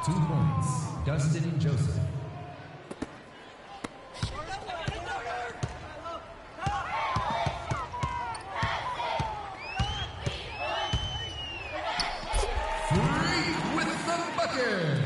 2 points, Dustin Joseph. Freak with the bucket.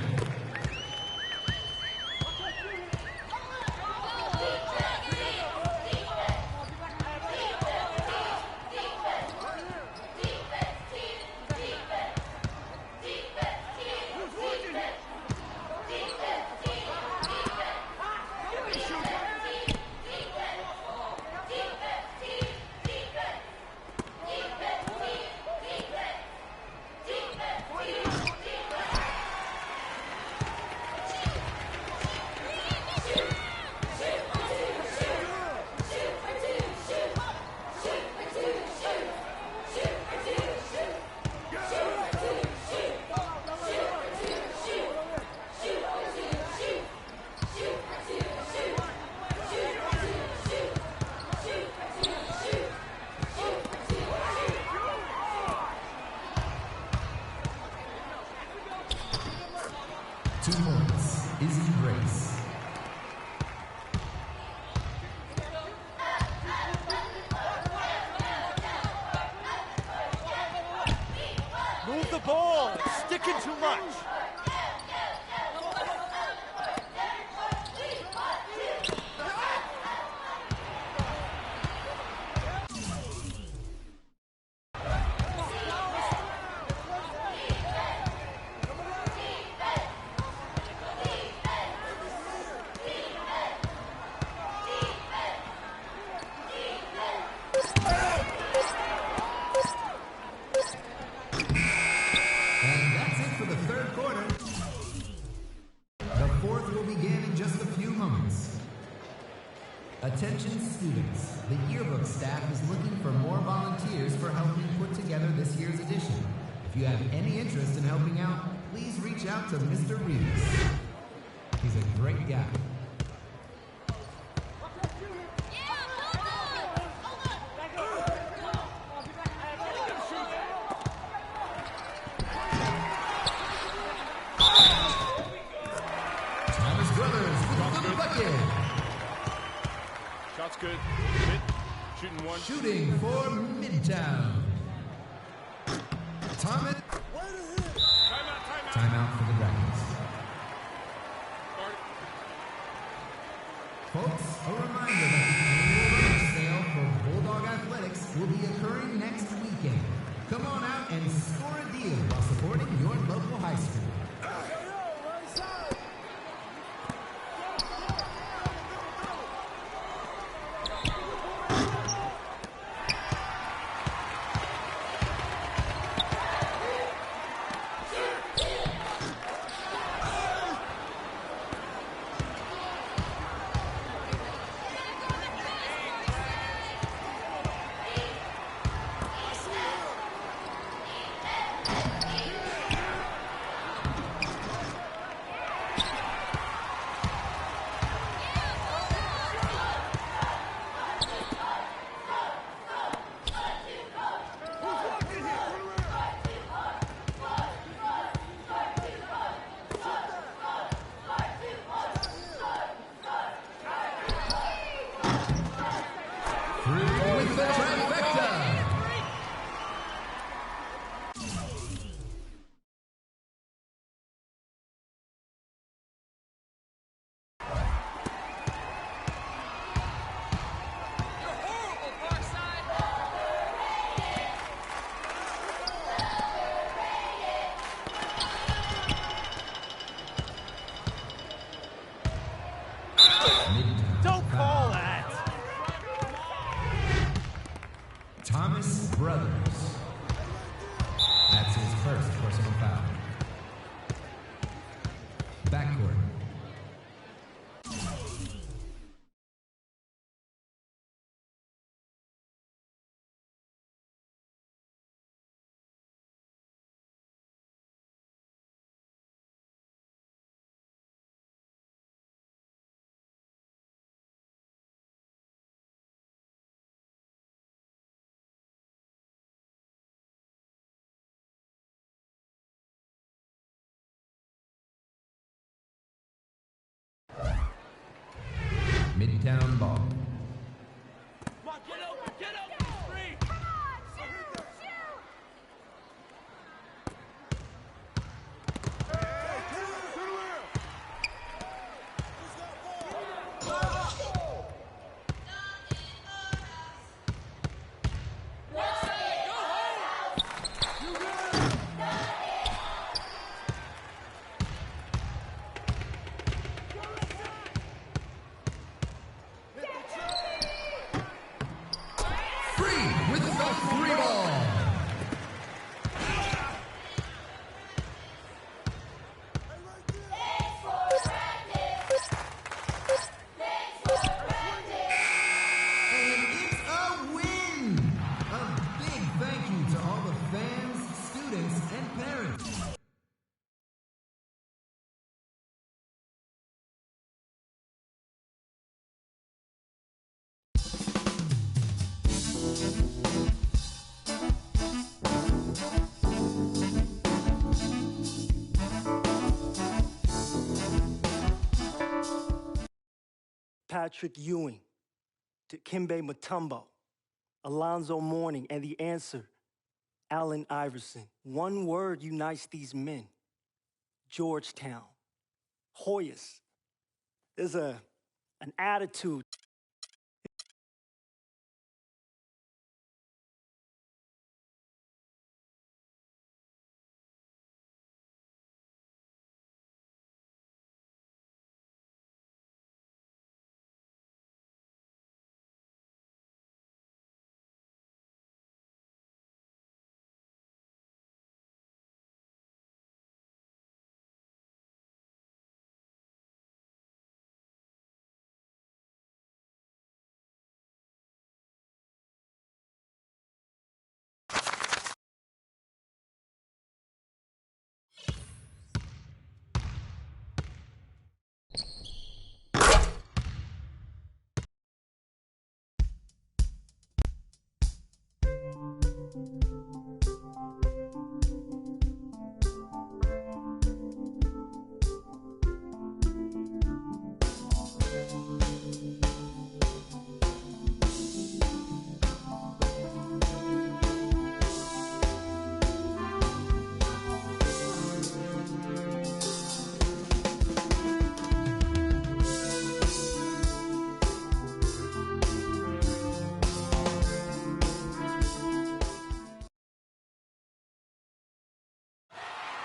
Izzy Grace. Move the ball. It's sticking too much. Attention students, the yearbook staff is looking for more volunteers for helping put together this year's edition. If you have any interest in helping out, please reach out to Mr. Reeves. He's a great guy. Thomas Brothers with the bucket. Shot's good. Hit. Shooting one. Shooting for Midtown. Thomas. Timeout for the Dragons. Folks, a reminder that the annual merch sale for Bulldog Athletics will be occurring next weekend. Come on out and score a deal while supporting your local high school. Midtown ball. Come on, get open, get open, free. Come on, shoot, shoot! Free with the free ball. And it's a win! A big thank you to all the fans, students, and parents. Patrick Ewing, Dikembe Mutombo, Alonzo Mourning, and the answer, Allen Iverson. One word unites these men: Georgetown. Hoyas. There's an attitude.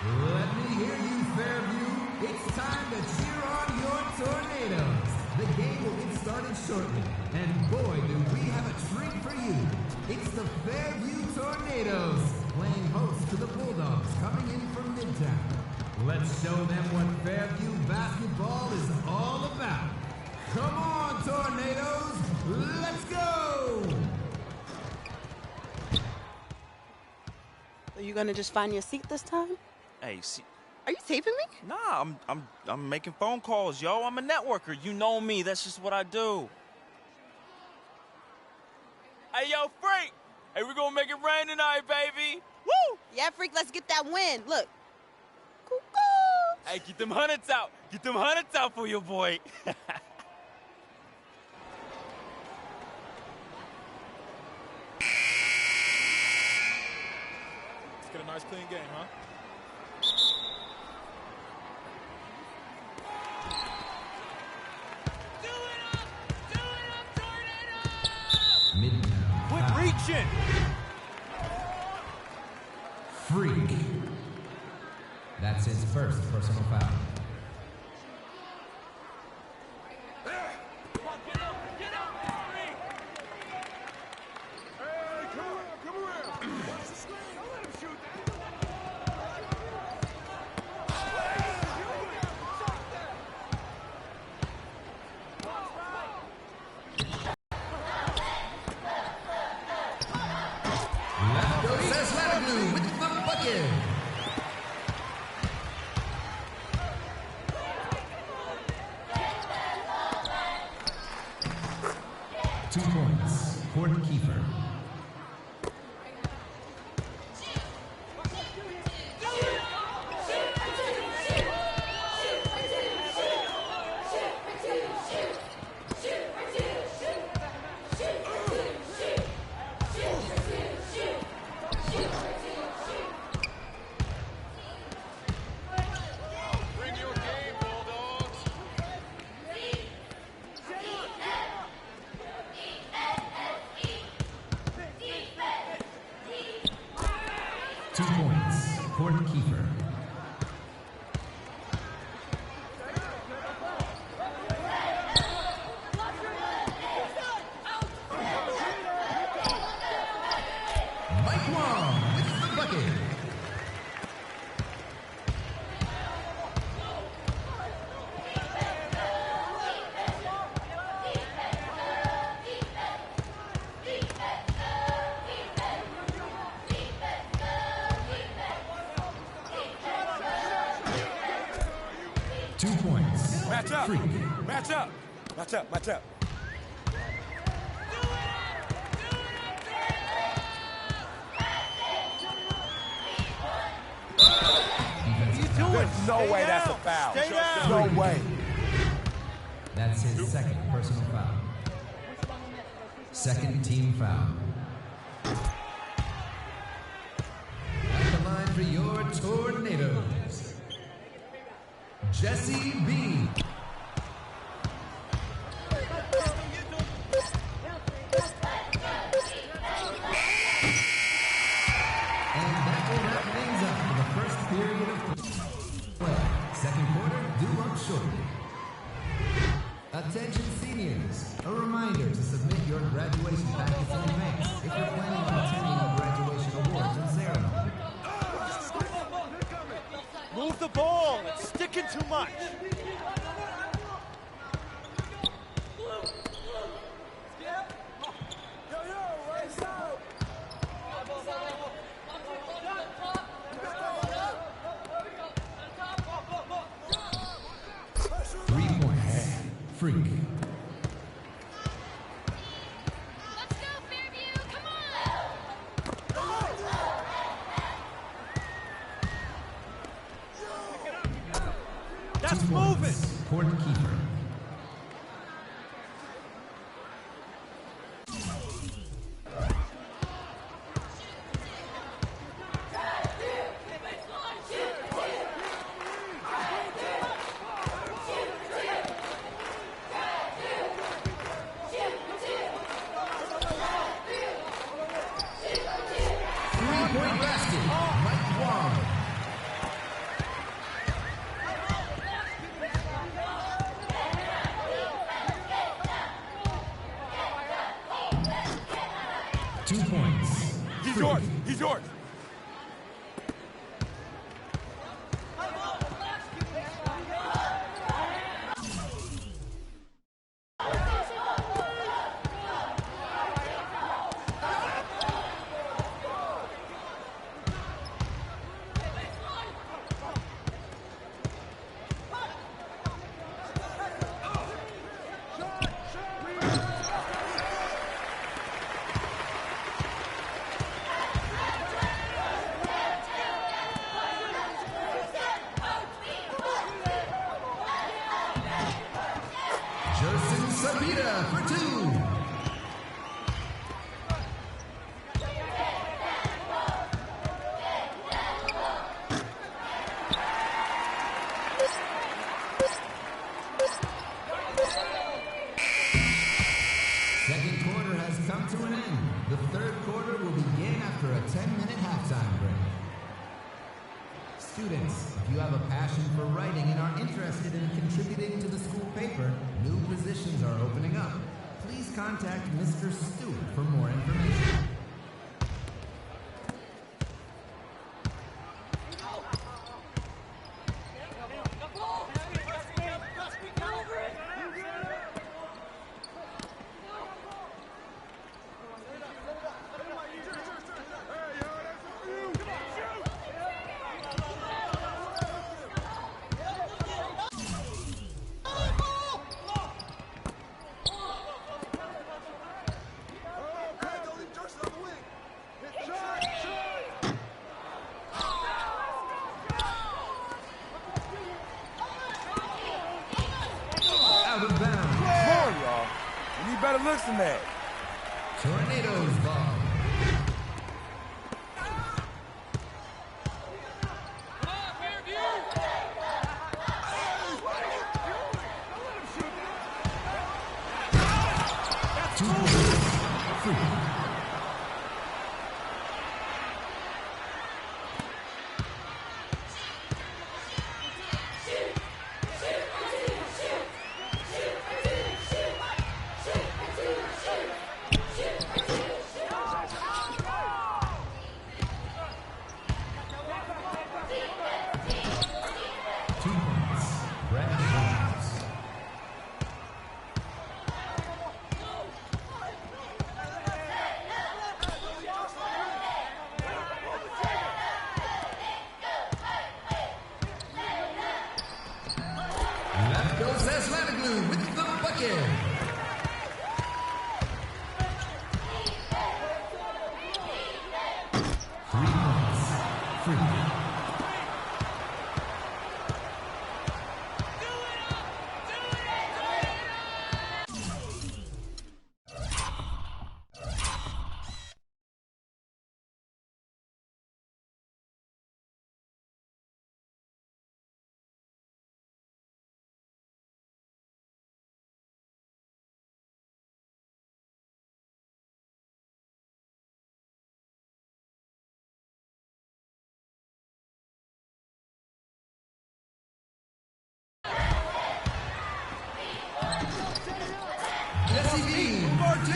Let me hear you, Fairview. It's time to cheer on your Tornadoes. The game will get started shortly, and boy, do we have a treat for you. It's the Fairview Tornadoes, playing host to the Bulldogs coming in from Midtown. Let's show them what Fairview basketball is all about. Come on, Tornadoes, let's go! Are you gonna just find your seat this time? Hey, see, Are you taping me? nah, I'm making phone calls, yo. I'm a networker. You know me. That's just what I do. Hey, yo, Freak. Hey, we gonna make it rain tonight, baby. Woo! Yeah, freak, let's get that win. Look. Cuckoo! Hey, get them hundreds out. Get them hundreds out for your boy. Let's get a nice clean game, huh? Midtown. Quit foul. reaching. Freak. That's his first personal foul. Come on, get open, free. Hey, come around. Watch the screen. Don't let him shoot Let's go, Salters-Keels with the bucket. points. Gordon Kiefer. 2 points. Match up. Freak. Match up. Match up. Match up. There's no way that's a foul. Stay down. No way. That's his second personal foul. Second team foul. At the line for your Tornadoes, Jesse B. And that will wrap things up for the first period of play. Second quarter due up shortly. Attention seniors, a reminder to submit your graduation packets in advance if you're planning on attending a graduation awards and ceremony. Move the ball. It's sticking too much. Race out. 3 points. Freak. Let's go, Fairview. Come on. That's 2 moving. points. Court keeper. Three-point basket. Mike Wong. Two points. He's Freak. yours. He's yours. Jerson Sabita for 2. Second quarter has come to an end. The third quarter will begin after a 10-minute halftime break. Students, if you have a passion for writing and are interested in contributing to the school paper, new positions are opening up. Please contact Mr. Stewart for more information. Out of bounds. More, y'all. We need better looks than that. Tornadoes ball. Two points. Freak. Marco Saslanoglu with the bucket. 3 points. Free. Jesse Bean for 2.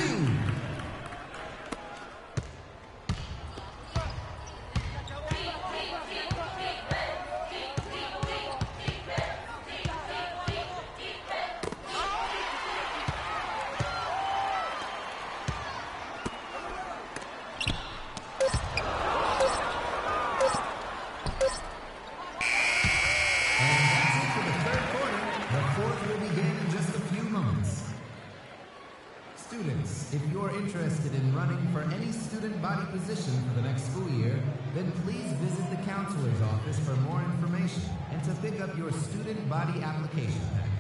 Students, if you're interested in running for any student body position for the next school year, then please visit the counselor's office for more information and to pick up your student body application packet.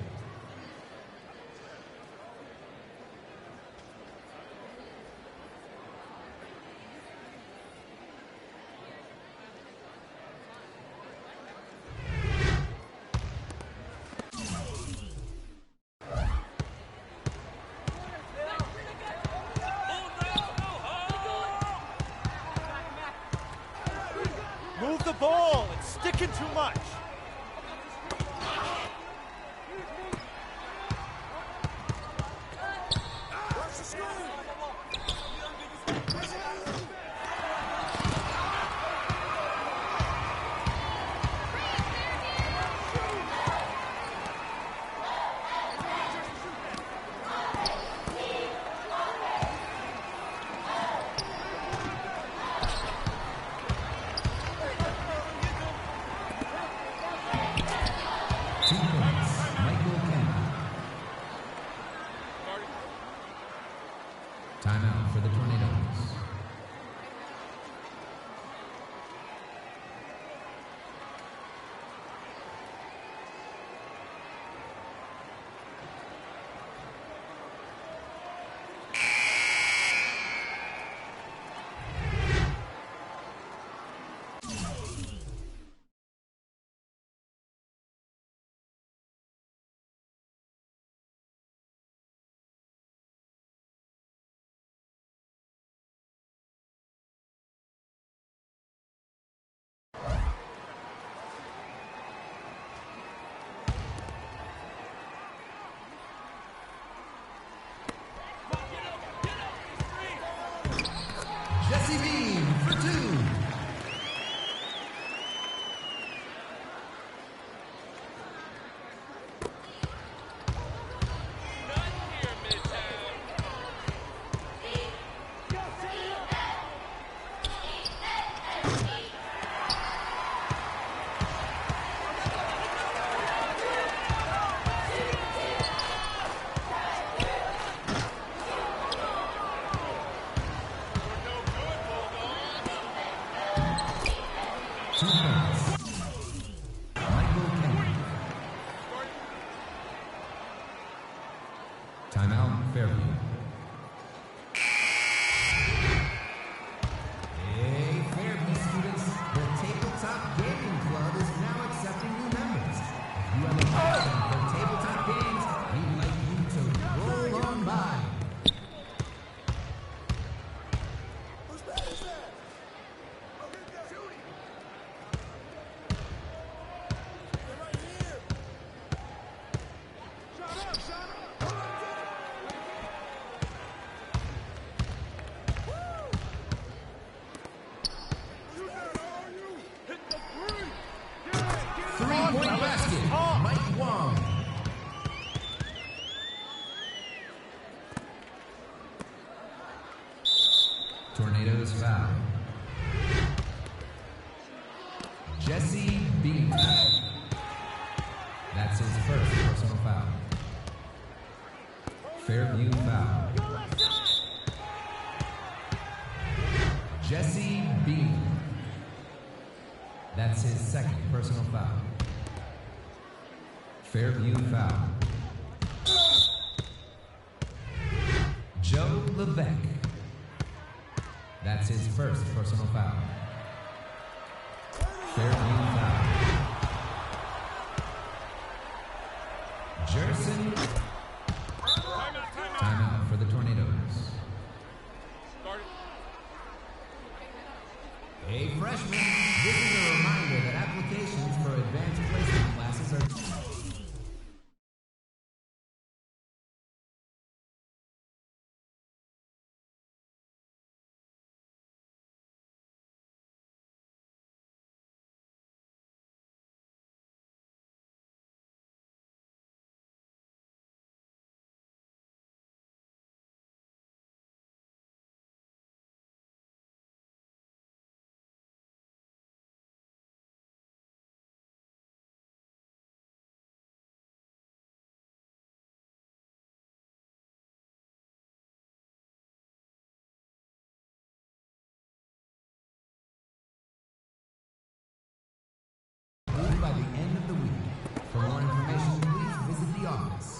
Move the ball. It's sticking too much. Watch the screen. Timeout for the Tornadoes. Jesse Bean for 2. Timeout, Fairview. Hey, Fairview students, the Tabletop Gaming Club is now accepting new members. If you have a passion for tabletop games, we'd like you to roll on by. Whose bad is that? Oh, get that shooting. They're right here. Shut up, shut up. Three-point basket, Mike Wong. Tornadoes foul. Jesse Bean. That's his first personal foul. Fairview foul. Jesse Bean. That's his second personal foul. Fairview foul. Joe Levesque. That's his first personal foul. Fairview foul. Jerson. Timeout for the Tornadoes. Hey, freshmen, this is a reminder that applications for advanced placement classes are... by the end of the week. For more information, please visit the office.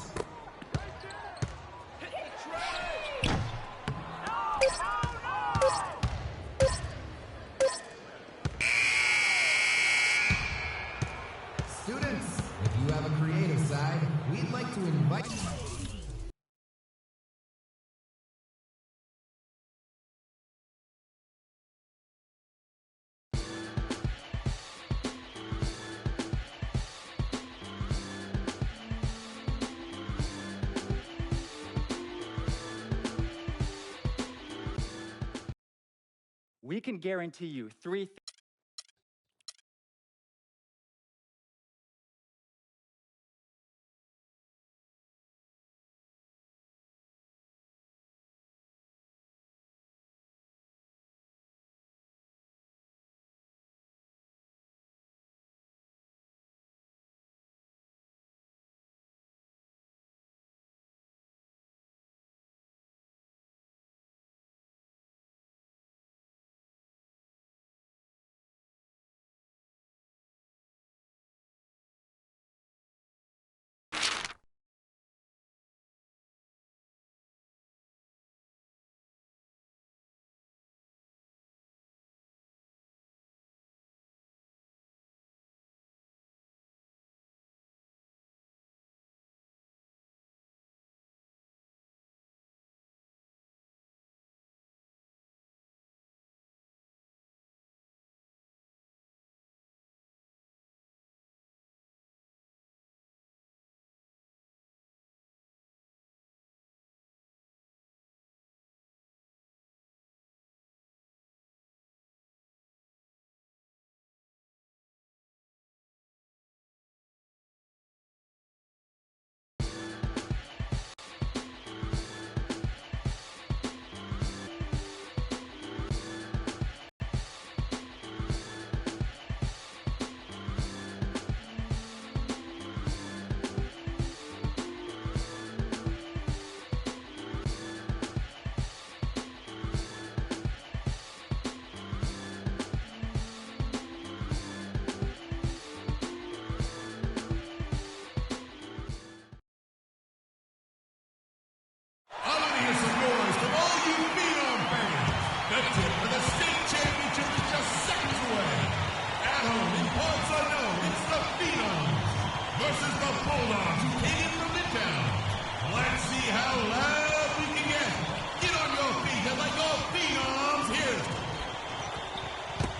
Students, if you have a creative side, we'd like to invite you. We can guarantee you three things.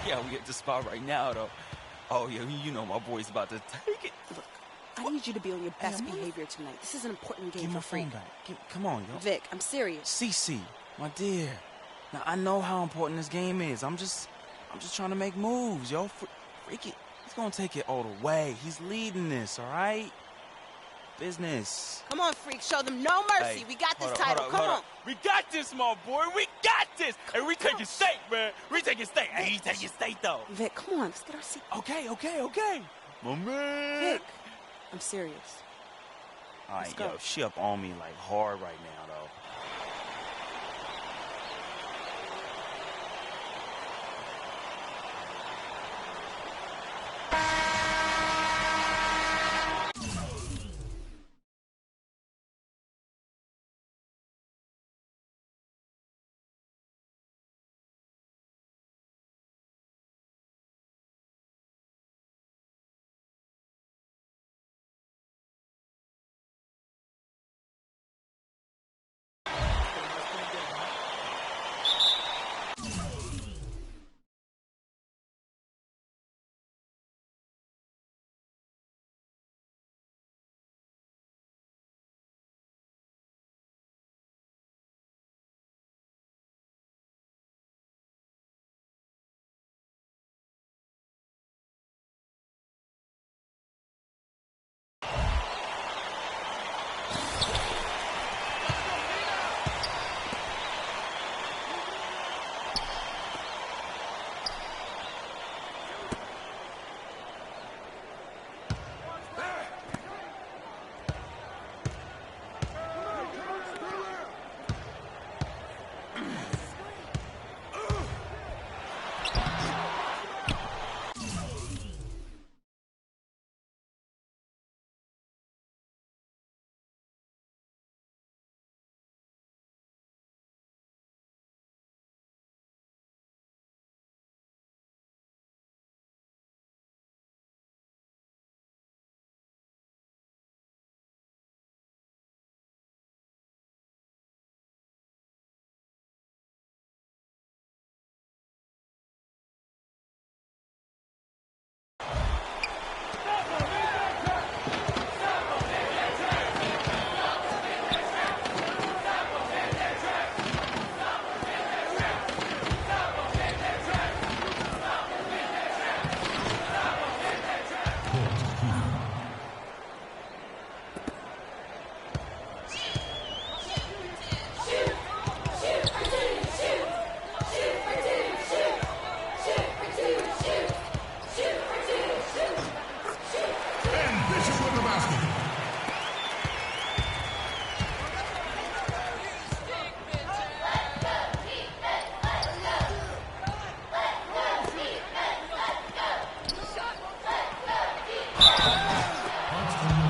Yeah, we at the spot right now, though. Oh, yeah, you know my boy's about to take it. Look, I need you to be on your best behavior tonight. This is an important game Give for my phone Freak. back. Come on, yo. Vic, I'm serious. Cece, my dear. Now, I know how important this game is. I'm just trying to make moves, yo. Freaky, he's gonna take it all the way. He's leading this, all right? Business. Come on, Freak. Show them no mercy. Hey, we got this hold title. Come on. We got this, my boy. We got this. Hey, we taking steak, man. We taking steak. Hey, he taking steak, though. Vic, come on. Let's get our seat. Okay. My man. Vic, I'm serious. All right, yo, she up on me like hard right now, though.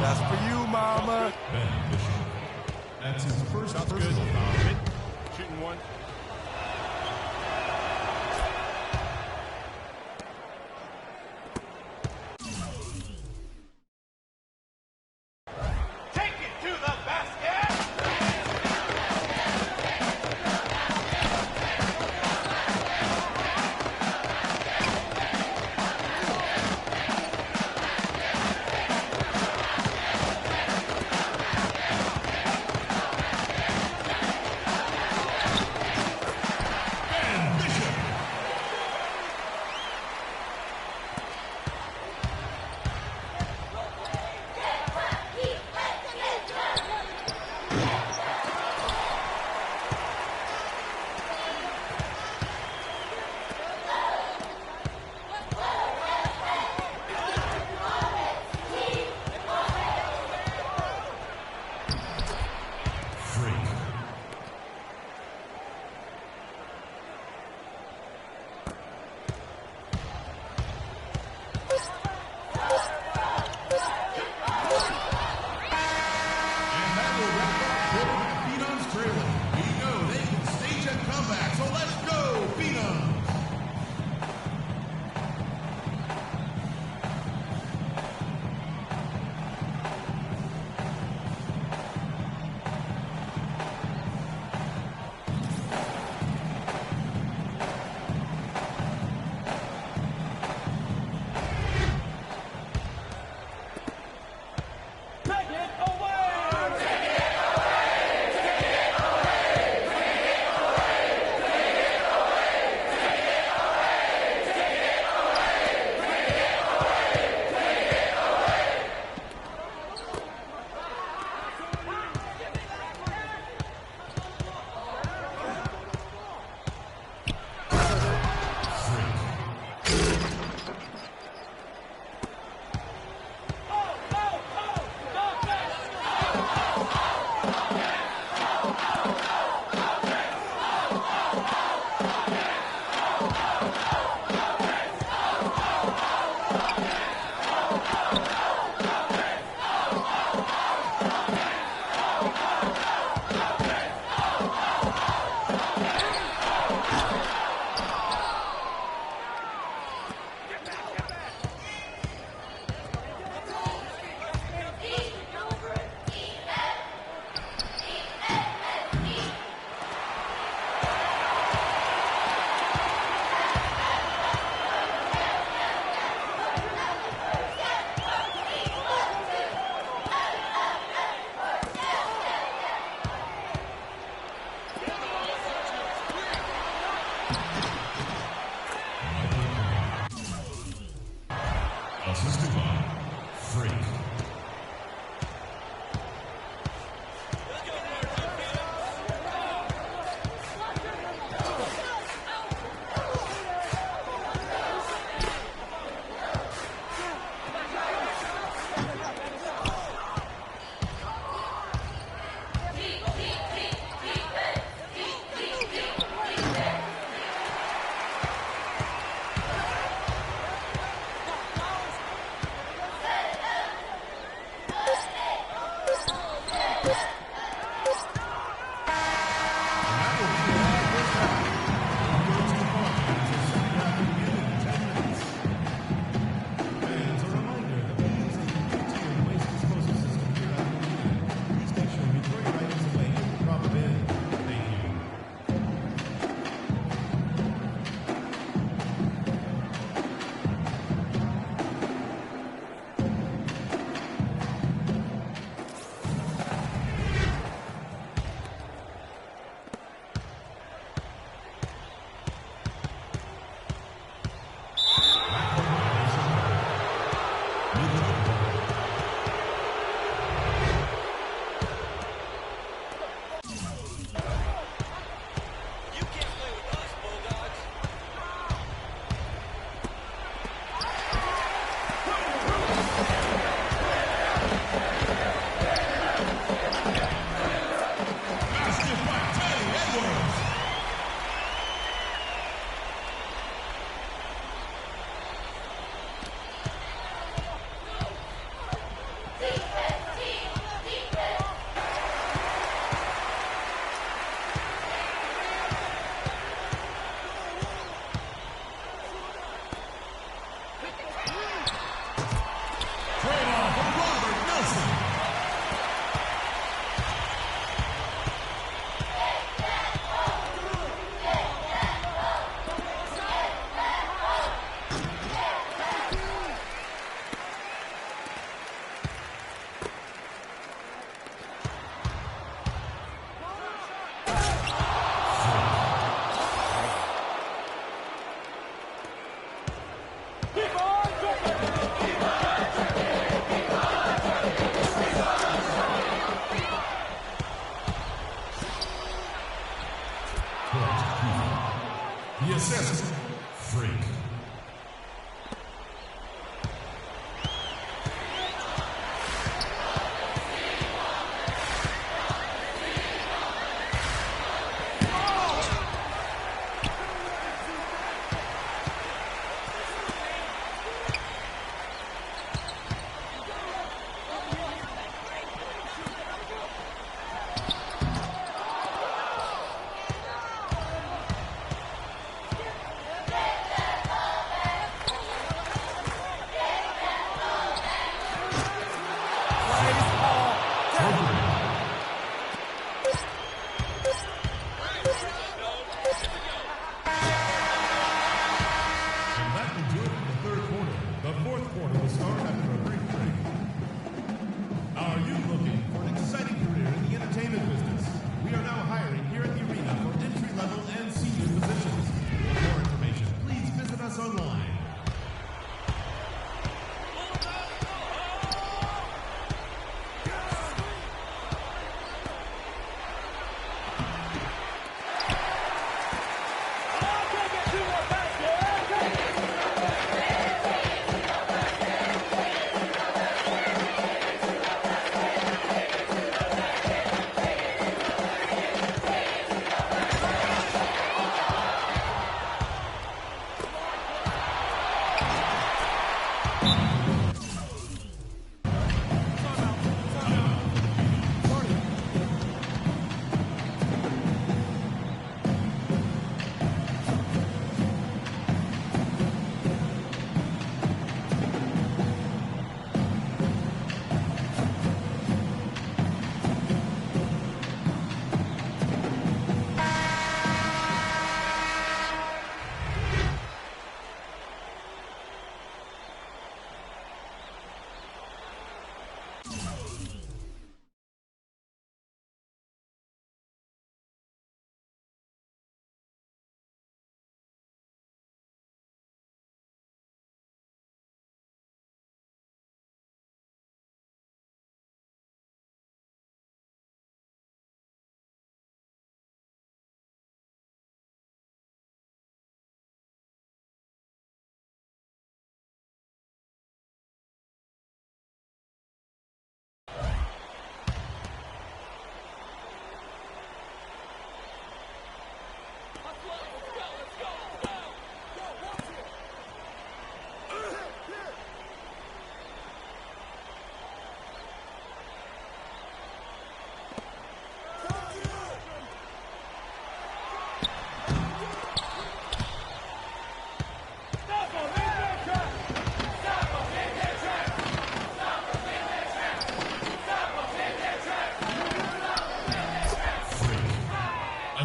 That's for you, mama. Ben Bishop. That's his first personal foul. Shooting one. Take it to the basket.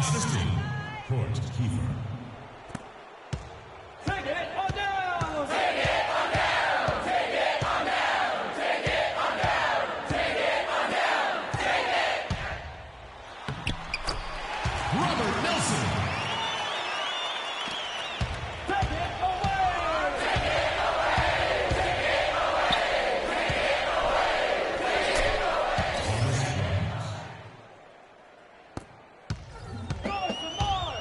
Assisting, Court Kiefer. Take it on down! Robert Nelson. Take it away! Thomas Jones. Score some more!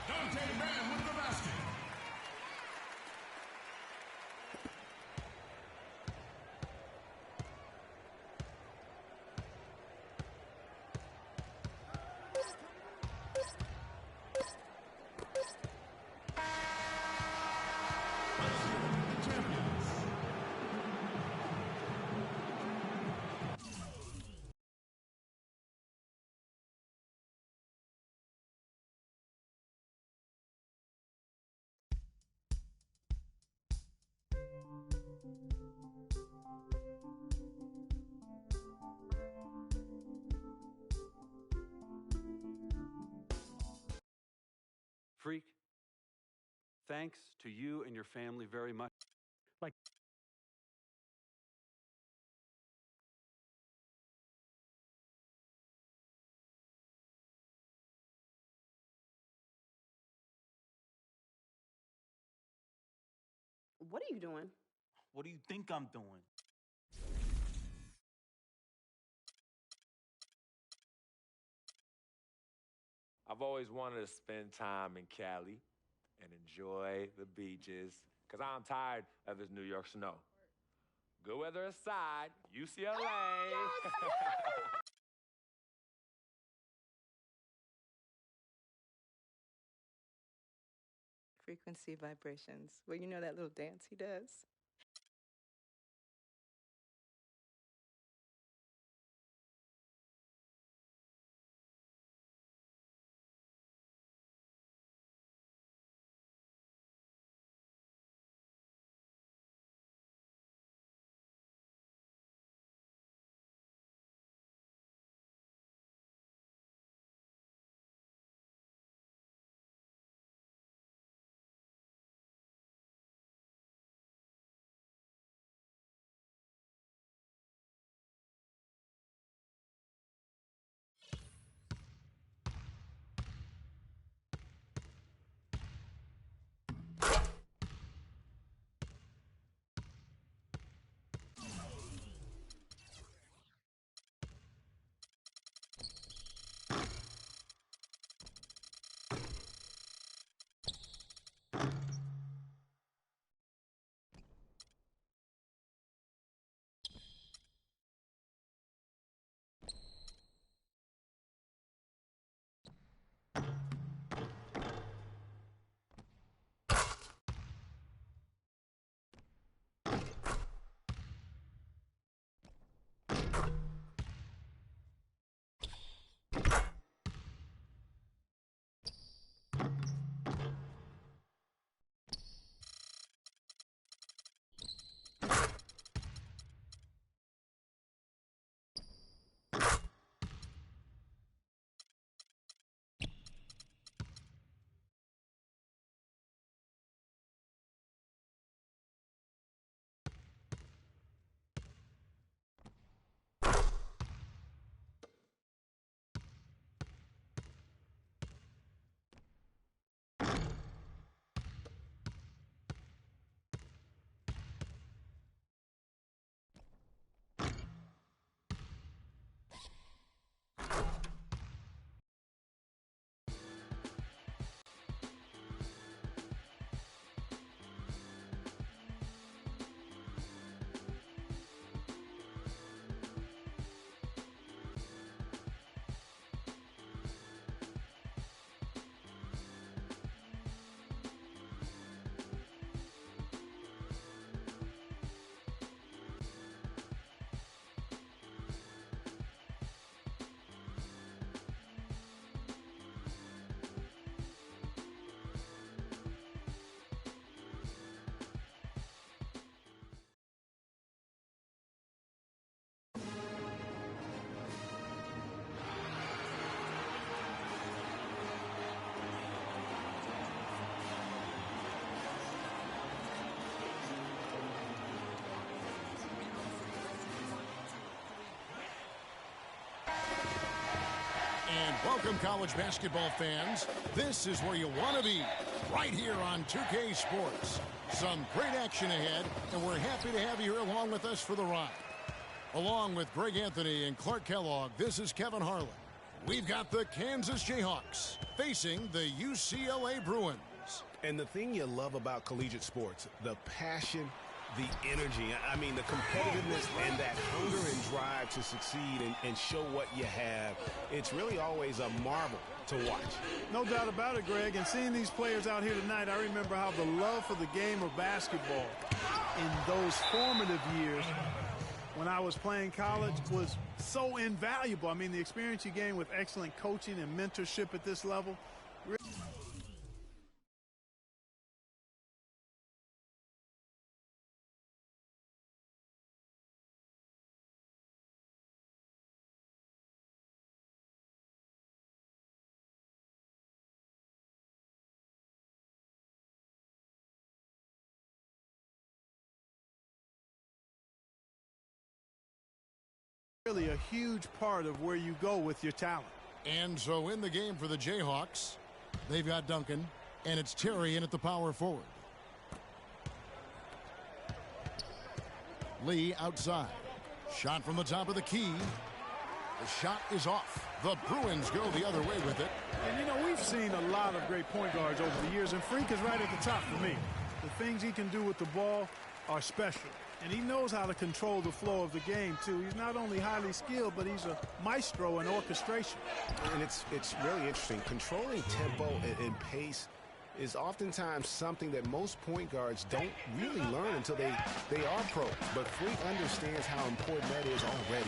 Dante Mann with the basket. Champions. Freak, thanks to you and your family very much. Like What are you doing? What do you think I'm doing? I've always wanted to spend time in Cali and enjoy the beaches because I'm tired of this New York snow. Good weather aside, UCLA. Frequency vibrations. Well, you know that little dance he does? Welcome, college basketball fans. This is where you want to be, right here on 2K Sports. Some great action ahead, and we're happy to have you here along with us for the ride. Along with Greg Anthony and Clark Kellogg, this is Kevin Harlan. We've got the Kansas Jayhawks facing the UCLA Bruins. And the thing you love about collegiate sports, the passion, the energy, I mean, the competitiveness and that hunger and drive to succeed and show what you have, it's really always a marvel to watch. No doubt about it, Greg. And seeing these players out here tonight, I remember how the love for the game of basketball in those formative years when I was playing college was so invaluable. I mean, the experience you gain with excellent coaching and mentorship at this level. Really a huge part of where you go with your talent. And so in the game for the Jayhawks, they've got Duncan, and it's Terry in at the power forward. Lee outside. Shot from the top of the key. The shot is off. The Bruins go the other way with it. And, you know, we've seen a lot of great point guards over the years, and Freak is right at the top for me. The things he can do with the ball are special. And he knows how to control the flow of the game, too. He's not only highly skilled, but he's a maestro in orchestration. And it's really interesting. Controlling tempo and pace is oftentimes something that most point guards don't really learn until they are pros. But Freak understands how important that is already.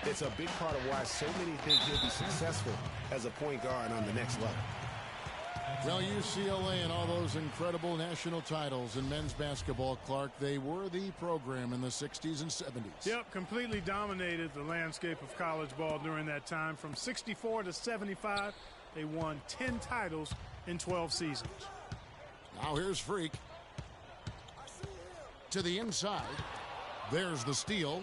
It's a big part of why so many think he'll be successful as a point guard on the next level. Well, UCLA and all those incredible national titles in men's basketball, Clark, they were the program in the 60s and 70s. Yep, completely dominated the landscape of college ball during that time. From 64 to 75, they won 10 titles in 12 seasons. Now here's Freak. To the inside. There's the steal.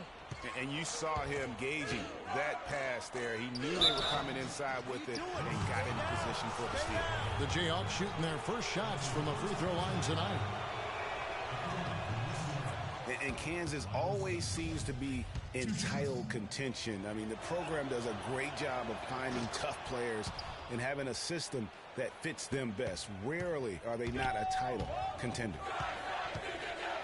And you saw him gauging that pass there. He knew they were coming inside with it and got into position for the steal. The Jayhawks shooting their first shots from the free throw line tonight. And Kansas always seems to be in title contention. I mean, the program does a great job of finding tough players and having a system that fits them best. Rarely are they not a title contender.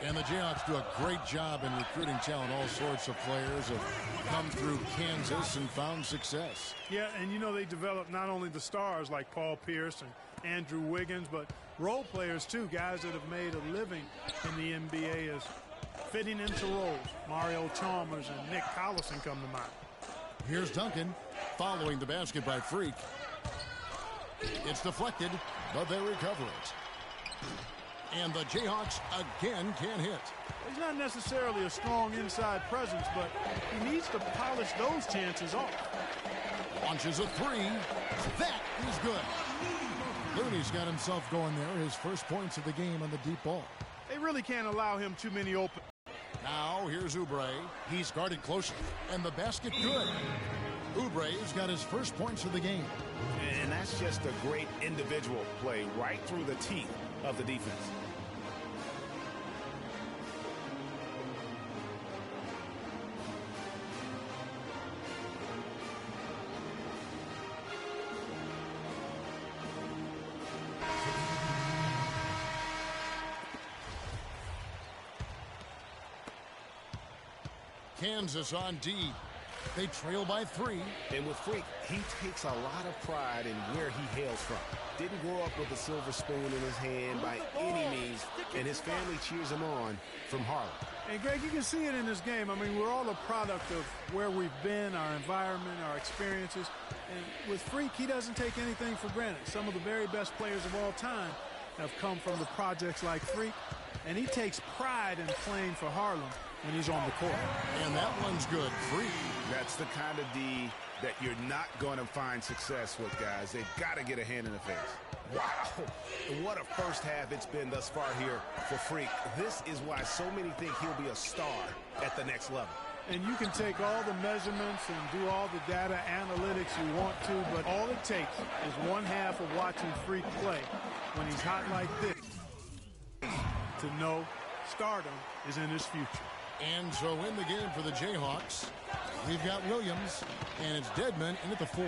And the Jayhawks do a great job in recruiting talent. All sorts of players have come through Kansas and found success. Yeah, and you know they develop not only the stars like Paul Pierce and Andrew Wiggins, but role players too, guys that have made a living in the NBA as fitting into roles. Mario Chalmers and Nick Collison come to mind. Here's Duncan following the basket by Freak. It's deflected, but they recover it. And the Jayhawks again can't hit. He's not necessarily a strong inside presence, but he needs to polish those chances off. Launches a three. That is good. Looney's got himself going there. His first points of the game on the deep ball. They really can't allow him too many open. Now here's Oubre. He's guarded closely. And the basket good. Oubre's got his first points of the game. And that's just a great individual play right through the teeth of the defense. Kansas on D. They trail by 3. And with Freak, he takes a lot of pride in where he hails from. Didn't grow up with a silver spoon in his hand by any means, and his family cheers him on from Harlem. And Greg, you can see it in this game. I mean, we're all a product of where we've been, our environment, our experiences. And with Freak, he doesn't take anything for granted. Some of the very best players of all time have come from the projects like Freak, and he takes pride in playing for Harlem when he's on the court. And that one's good. Freak. That's the kind of D that you're not going to find success with, guys. They've got to get a hand in the face. Wow. What a first half it's been thus far here for Freak. This is why so many think he'll be a star at the next level. And you can take all the measurements and do all the data analytics you want to, but all it takes is one half of watching Freak play when he's hot like this to know stardom is in his future. And so in the game for the Jayhawks, we've got Williams, and it's Dedmon in at the 4.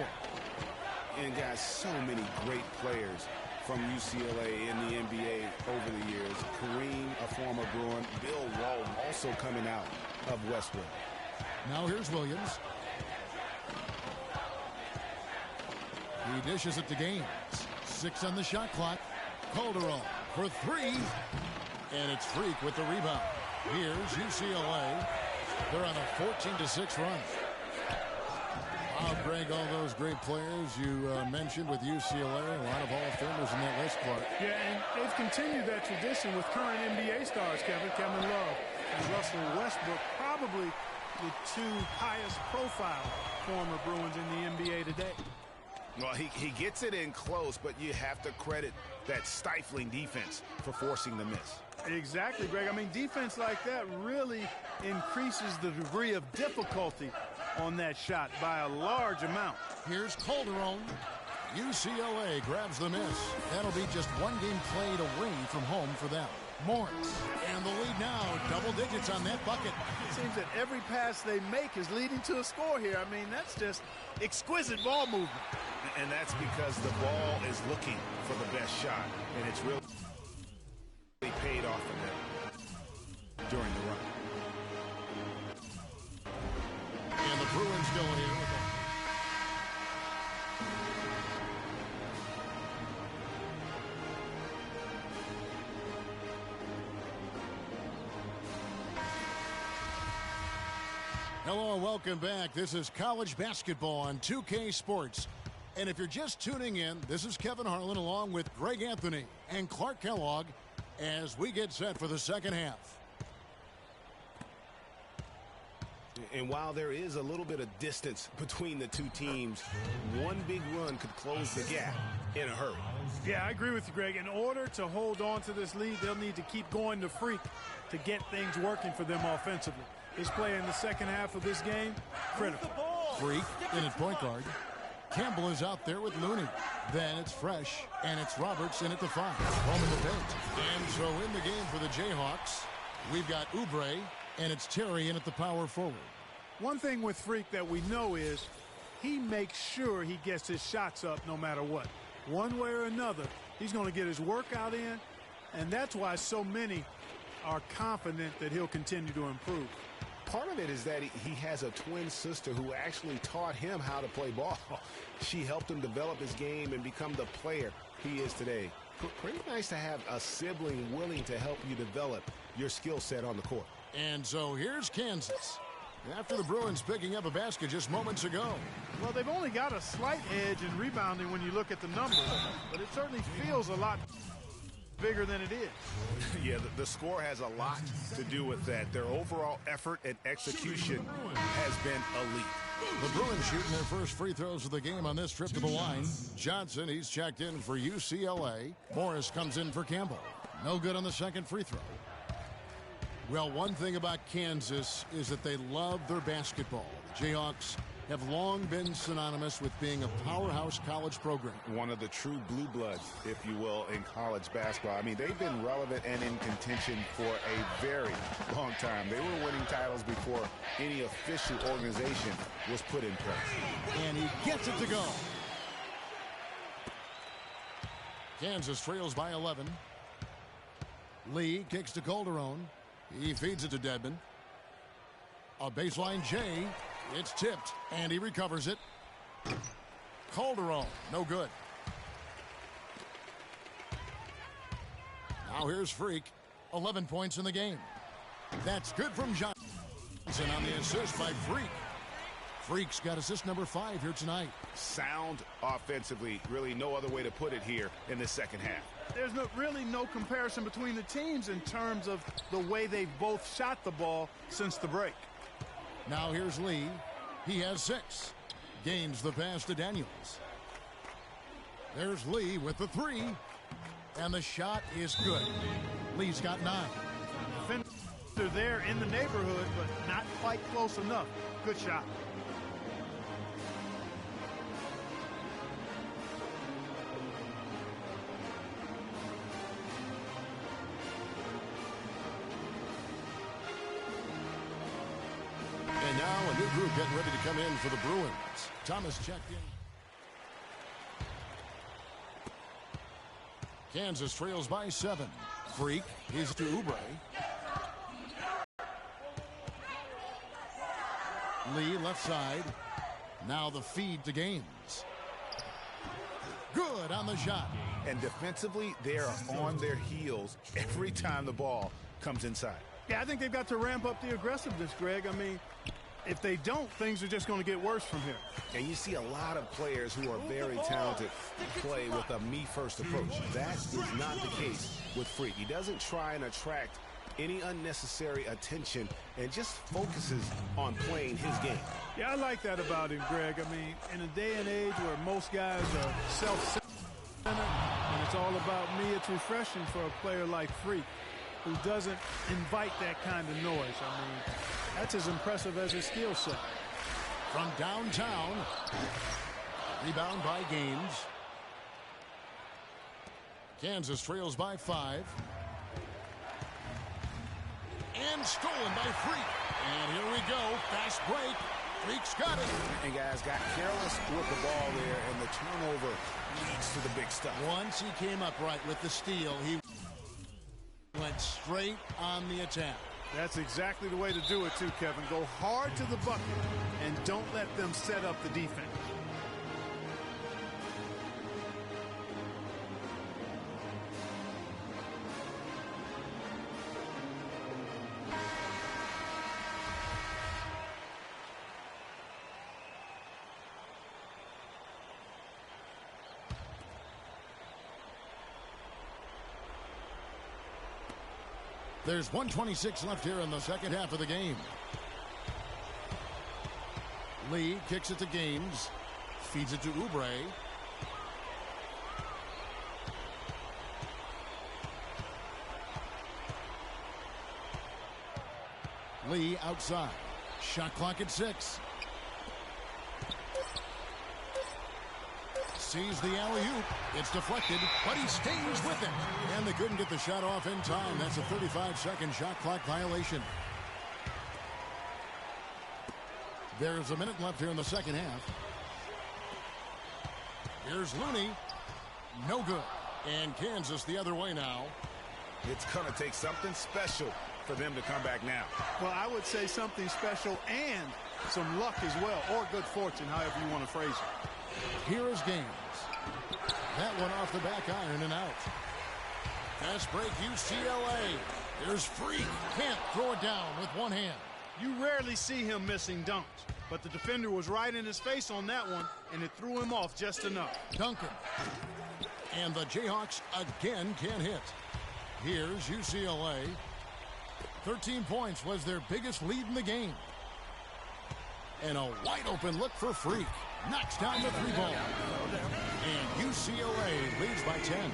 And guys, so many great players from UCLA in the NBA over the years. Kareem, a former Bruin. Bill Walton, also coming out of Westwood. Now here's Williams. He dishes it to Gaines. 6 on the shot clock. Calderon for 3. And it's Freak with the rebound. Here's UCLA. They're on a 14-6 run. Wow, Greg, all those great players you mentioned with UCLA, a lot of Hall of Famers in that list, Clark. Yeah, and they've continued that tradition with current NBA stars, Kevin Love and Russell Westbrook, probably the 2 highest profile former Bruins in the NBA today. Well, he gets it in close, but you have to credit that stifling defense for forcing the miss. Exactly, Greg. I mean, defense like that really increases the degree of difficulty on that shot by a large amount. Here's Calderon. UCLA grabs the miss. That'll be just one game played away from home for them. Morris, and the lead now, double digits on that bucket. It seems that every pass they make is leading to a score here. I mean, that's just exquisite ball movement. And that's because the ball is looking for the best shot, and it's really paid off for them during the run. And the Bruins go here with a hello and welcome back. This is college basketball on 2K Sports. And if you're just tuning in, this is Kevin Harlan along with Greg Anthony and Clark Kellogg as we get set for the second half. And while there is a little bit of distance between the two teams, one big run could close the gap in a hurry. Yeah, I agree with you, Greg. In order to hold on to this lead, they'll need to keep going to Freak to get things working for them offensively. This play in the second half of this game, critical. Freak in at point guard. Campbell is out there with Looney. Then it's Fresh, and it's Roberts in at the 5. Home in the paint. And so in the game for the Jayhawks, we've got Oubre, and it's Terry in at the power forward. One thing with Freak that we know is he makes sure he gets his shots up no matter what. One way or another, he's going to get his workout in, and that's why so many are confident that he'll continue to improve. Part of it is that he has a twin sister who actually taught him how to play ball. She helped him develop his game and become the player he is today. Pretty nice to have a sibling willing to help you develop your skill set on the court. And so here's Kansas. After the Bruins picking up a basket just moments ago. Well, they've only got a slight edge in rebounding when you look at the numbers, but it certainly feels a lot bigger than it is. Yeah, the score has a lot to do with that. Their overall effort and execution has been elite. The Bruins shooting their first free throws of the game on this trip to the line. Johnson, he's checked in for UCLA. Morris comes in for Campbell. No good on the second free throw. Well, one thing about Kansas is that they love their basketball. The Jayhawks have long been synonymous with being a powerhouse college program. One of the true blue bloods, if you will, in college basketball. I mean, they've been relevant and in contention for a very long time. They were winning titles before any official organization was put in place. And he gets it to go. Kansas trails by 11. Lee kicks to Calderon. He feeds it to Dedmon. A baseline J. It's tipped, and he recovers it. Calderon, no good. Now here's Freak. 11 points in the game. That's good from Johnson on the assist by Freak. Freak's got assist number 5 here tonight. Sound offensively. Really no other way to put it here in the second half. There's really no comparison between the teams in terms of the way they've both shot the ball since the break. Now here's Lee. He has 6. Gains the pass to Daniels. There's Lee with the 3. And the shot is good. Lee's got 9. They're there in the neighborhood, but not quite close enough. Good shot. And now a new group getting ready to come in for the Bruins. Thomas checked in. Kansas trails by 7. Freak is to Oubre. Lee left side. Now the feed to Gaines. Good on the shot. And defensively, they are on their heels every time the ball comes inside. Yeah, I think they've got to ramp up the aggressiveness, Greg. I mean, if they don't, things are just going to get worse from here. And you see a lot of players who are very talented play with a me-first approach. That is not the case with Freak. He doesn't try and attract any unnecessary attention and just focuses on playing his game. Yeah, I like that about him, Greg. I mean, in a day and age where most guys are self-centered and it's all about me, it's refreshing for a player like Freak who doesn't invite that kind of noise. I mean, that's as impressive as his skill set. From downtown, rebound by Gaines. Kansas trails by 5. And stolen by Freak. And here we go, fast break. Freak's got it. And guys got careless with the ball there, and the turnover leads to the big stuff. Once he came upright with the steal, he went straight on the attack. That's exactly the way to do it too, Kevin. Go hard to the bucket and don't let them set up the defense. There's 1:26 left here in the second half of the game. Lee kicks it to Gaines. Feeds it to Oubre. Lee outside. Shot clock at 6. Sees the alley-oop. It's deflected, but he stays with it. And they couldn't get the shot off in time. That's a 35-second shot clock violation. There's a minute left here in the second half. Here's Looney. No good. And Kansas the other way now. It's going to take something special for them to come back now. Well, I would say something special and some luck as well, or good fortune, however you want to phrase it. Here is Gaines. That one off the back iron and out. Fast break UCLA. There's Freak. Can't throw it down with one hand. You rarely see him missing dunks, but the defender was right in his face on that one, and it threw him off just enough. Duncan. And the Jayhawks again can't hit. Here's UCLA. 13 points was their biggest lead in the game. And a wide open look for Freak. Knocks down the 3 ball. And UCLA leads by 10.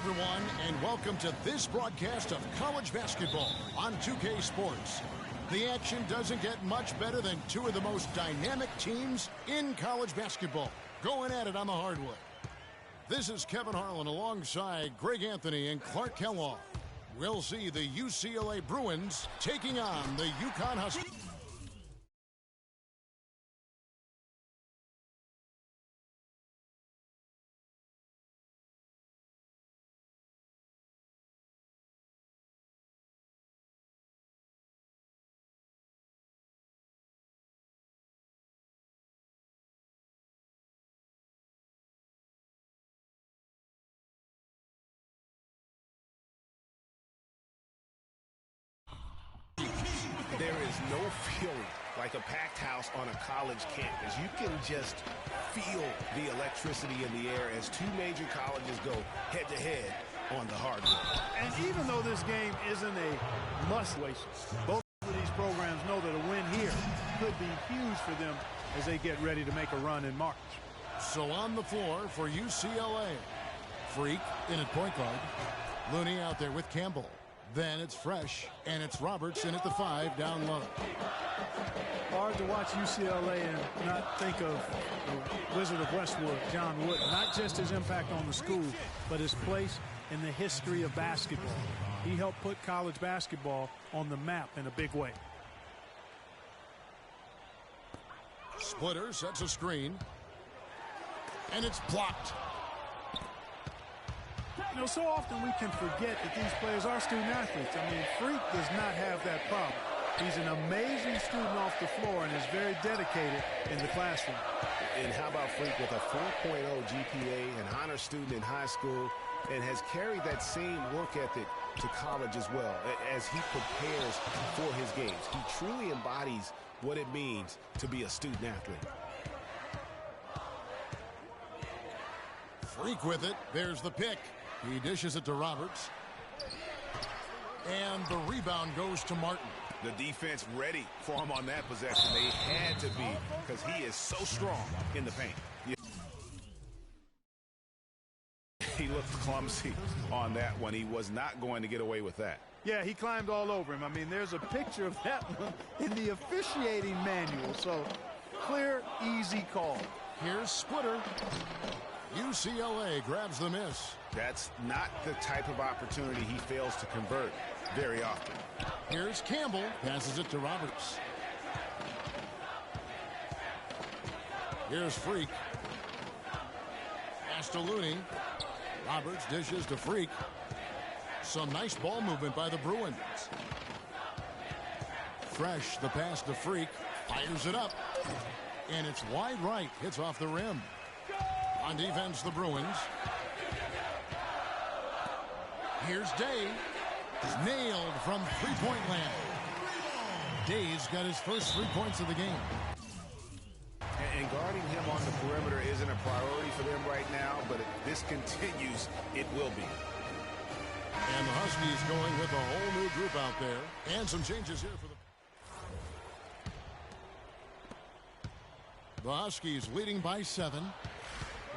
everyone, and welcome to this broadcast of college basketball on 2K Sports. The action doesn't get much better than two of the most dynamic teams in college basketball going at it on the hardwood. This is Kevin Harlan alongside Greg Anthony and Clark Kellogg. We'll see the UCLA Bruins taking on the UConn Huskies. There is no feeling like a packed house on a college campus. You can just feel the electricity in the air as two major colleges go head-to-head on the hardwood. And even though this game isn't a must-win, both of these programs know that a win here could be huge for them as they get ready to make a run in March. So on the floor for UCLA, Freak in at point guard. Looney out there with Campbell. Then it's Fresh, and it's Robertson at the 5 down low. Hard to watch UCLA and not think of the Wizard of Westwood, John Wooden. Not just his impact on the school, but his place in the history of basketball. He helped put college basketball on the map in a big way. Splitter sets a screen, and it's blocked. You know, so often we can forget that these players are student athletes. I mean, Freak does not have that problem. He's an amazing student off the floor and is very dedicated in the classroom. And how about Freak with a 4.0 GPA, an honor student in high school, and has carried that same work ethic to college as well as he prepares for his games. He truly embodies what it means to be a student athlete. Freak with it. There's the pick. He dishes it to Roberts. And the rebound goes to Martin. The defense ready for him on that possession. They had to be because he is so strong in the paint. He looked clumsy on that one. He was not going to get away with that. Yeah, he climbed all over him. I mean, there's a picture of that one in the officiating manual. So, clear, easy call. Here's Splitter. UCLA grabs the miss. That's not the type of opportunity he fails to convert very often. Here's Campbell. Passes it to Roberts. Here's Freak. Pass to Looney. Roberts dishes to Freak. Some nice ball movement by the Bruins. Fresh, the pass to Freak. Fires it up. And it's wide right. Hits off the rim. On defense, the Bruins. Here's Day. Nailed from three-point land. Day's got his first 3 points of the game. And guarding him on the perimeter isn't a priority for them right now, but if this continues, it will be. And the Huskies going with a whole new group out there. And some changes here for the Huskies leading by 7.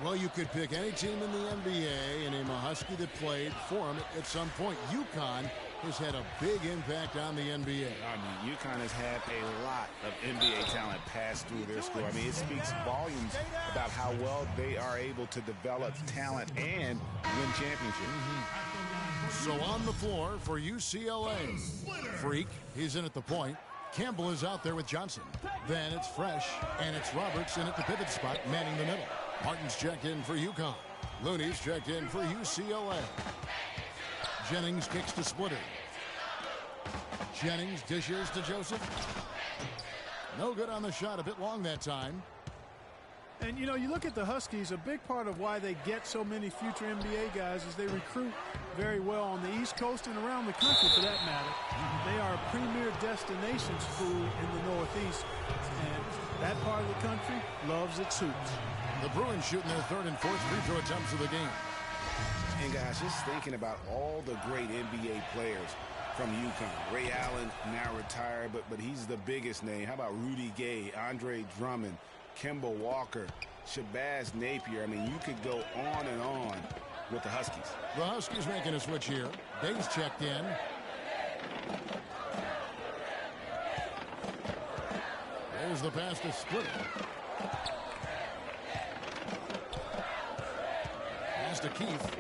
Well, you could pick any team in the NBA and name a Husky that played for them at some point. UConn has had a big impact on the NBA. I mean, UConn has had a lot of NBA talent pass through their school. I mean, it speaks volumes about how well they are able to develop talent and win championships. So on the floor for UCLA, Freak, he's in at the point. Campbell is out there with Johnson. Then it's Fresh, and it's Robertson at the pivot spot, manning the middle. Martin's checked in for UConn. Looney's checked in for UCLA. Jennings kicks to Splitter. Jennings dishes to Joseph. No good on the shot, a bit long that time. And, you know, you look at the Huskies, a big part of why they get so many future NBA guys is they recruit very well on the East Coast and around the country, for that matter. They are a premier destination school in the Northeast, and that part of the country loves its hoops. The Bruins shooting their third and fourth free throw attempts of the game. And, guys, just thinking about all the great NBA players from UConn. Ray Allen, now retired, but he's the biggest name. How about Rudy Gay, Andre Drummond, Kemba Walker, Shabazz Napier? I mean, you could go on and on with the Huskies. The Huskies making a switch here. Day's checked in. There's the pass to Splitter. Pass to Keith.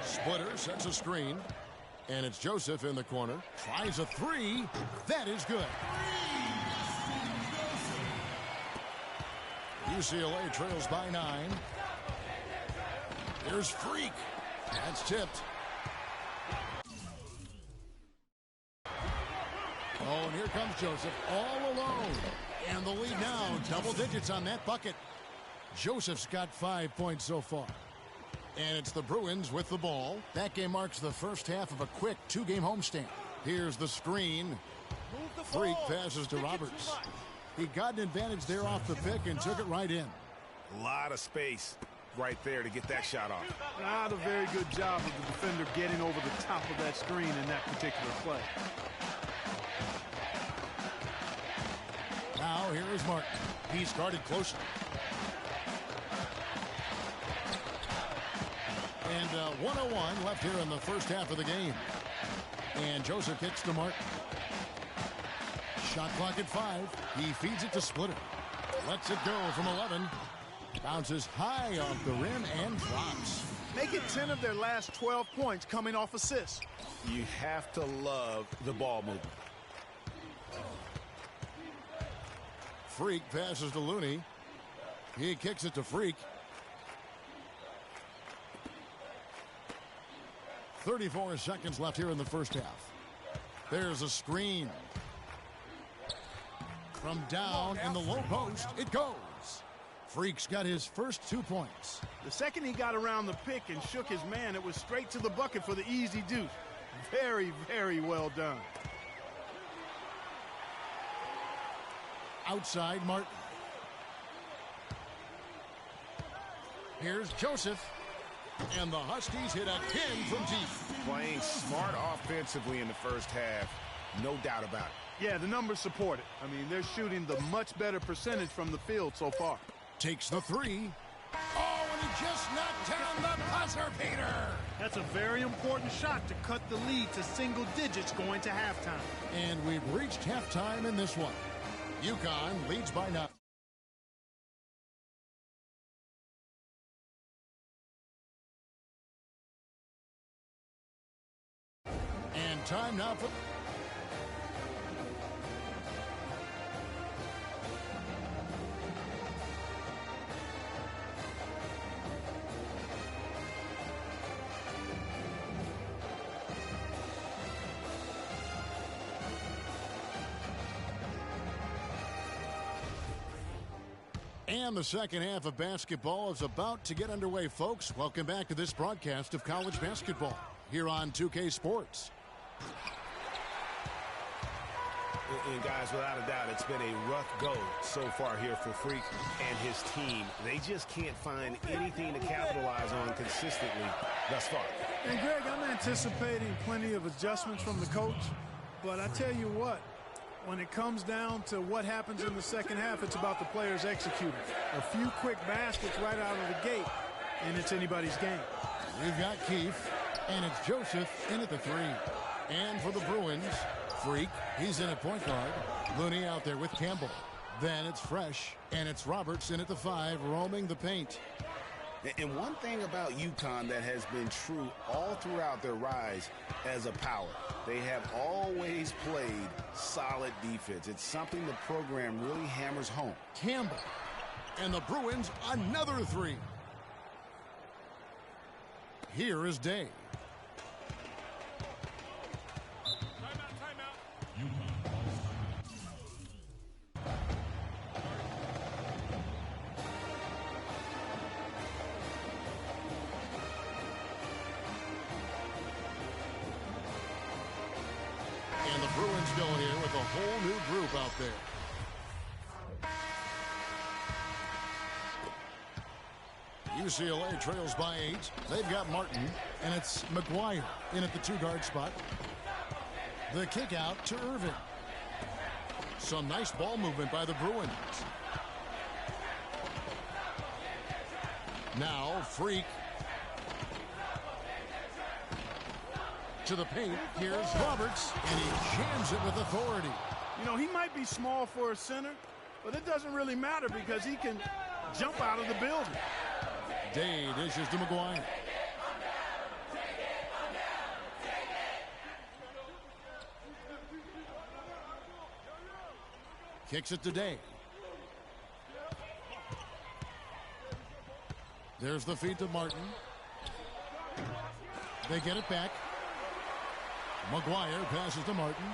Splitter sets a screen. And it's Joseph in the corner. Tries a three. That is good. UCLA trails by 9. Here's Freak. That's tipped. Oh, and here comes Joseph all alone. And the lead now, double digits on that bucket. Joseph's got 5 points so far. And it's the Bruins with the ball. That game marks the first half of a quick 2-game homestand. Here's the screen. Freak passes to Roberts. He got an advantage there off the pick and took it right in. A lot of space right there to get that shot off. Not a very good job of the defender getting over the top of that screen in that particular play. Now here is Martin. He's guarded closely. And 1:01 left here in the first half of the game. And Joseph kicks to Martin. Shot clock at 5. He feeds it to Splitter. Lets it go from 11. Bounces high off the rim and drops. Make it 10 of their last 12 points coming off assists. You have to love the ball movement. Freak passes to Looney. He kicks it to Freak. 34 seconds left here in the first half. There's a screen. From down in the low post, it goes. Freak's got his first 2 points. The second he got around the pick and shook his man, it was straight to the bucket for the easy deuce. Very, very well done. Outside Martin. Here's Joseph. And the Huskies hit a 10 from deep. Playing smart offensively in the first half. No doubt about it. Yeah, the numbers support it. I mean, they're shooting the much better percentage from the field so far. Takes the 3. Oh, and he just knocked down the buzzer beater. That's a very important shot to cut the lead to single digits going to halftime. And we've reached halftime in this one. UConn leads by 9. And time now for... And the second half of basketball is about to get underway, folks. Welcome back to this broadcast of college basketball here on 2K Sports. And guys, without a doubt, it's been a rough go so far here for Freak and his team. They just can't find anything to capitalize on consistently thus far. And Greg, I'm anticipating plenty of adjustments from the coach, but I tell you what, when it comes down to what happens in the second half, it's about the players executing. A few quick baskets right out of the gate, and it's anybody's game. We've got Keith, and it's Joseph in at the 3. And for the Bruins, Freak, he's in at point guard. Looney out there with Campbell. Then it's Fresh, and it's Roberts in at the 5, roaming the paint. And one thing about UConn that has been true all throughout their rise as a power, they have always played solid defense. It's something the program really hammers home. Campbell, and the Bruins another 3. Here is Day. And the Bruins go here with a whole new group out there. UCLA trails by 8. They've got Martin, and it's McGuire in at the 2-guard spot. The kick out to Irvin. Some nice ball movement by the Bruins. Now Freak To the paint, here's Roberts, and he jams it with authority. You know, he might be small for a center, but it doesn't really matter because he can jump out of the building. Day dishes to McGuire. Kicks it to Day. There's the feed to Martin. They get it back. McGuire passes to Martin.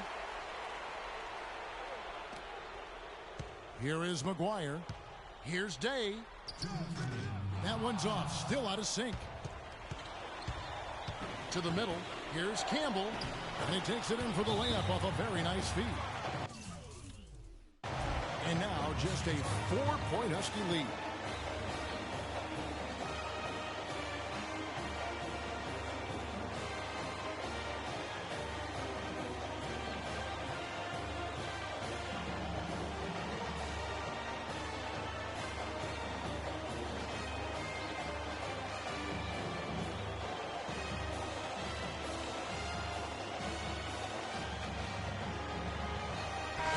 Here is McGuire. Here's Day. That one's off. Still out of sync. To the middle. Here's Campbell. And he takes it in for the layup off a very nice feed. And now just a 4-point Husky lead.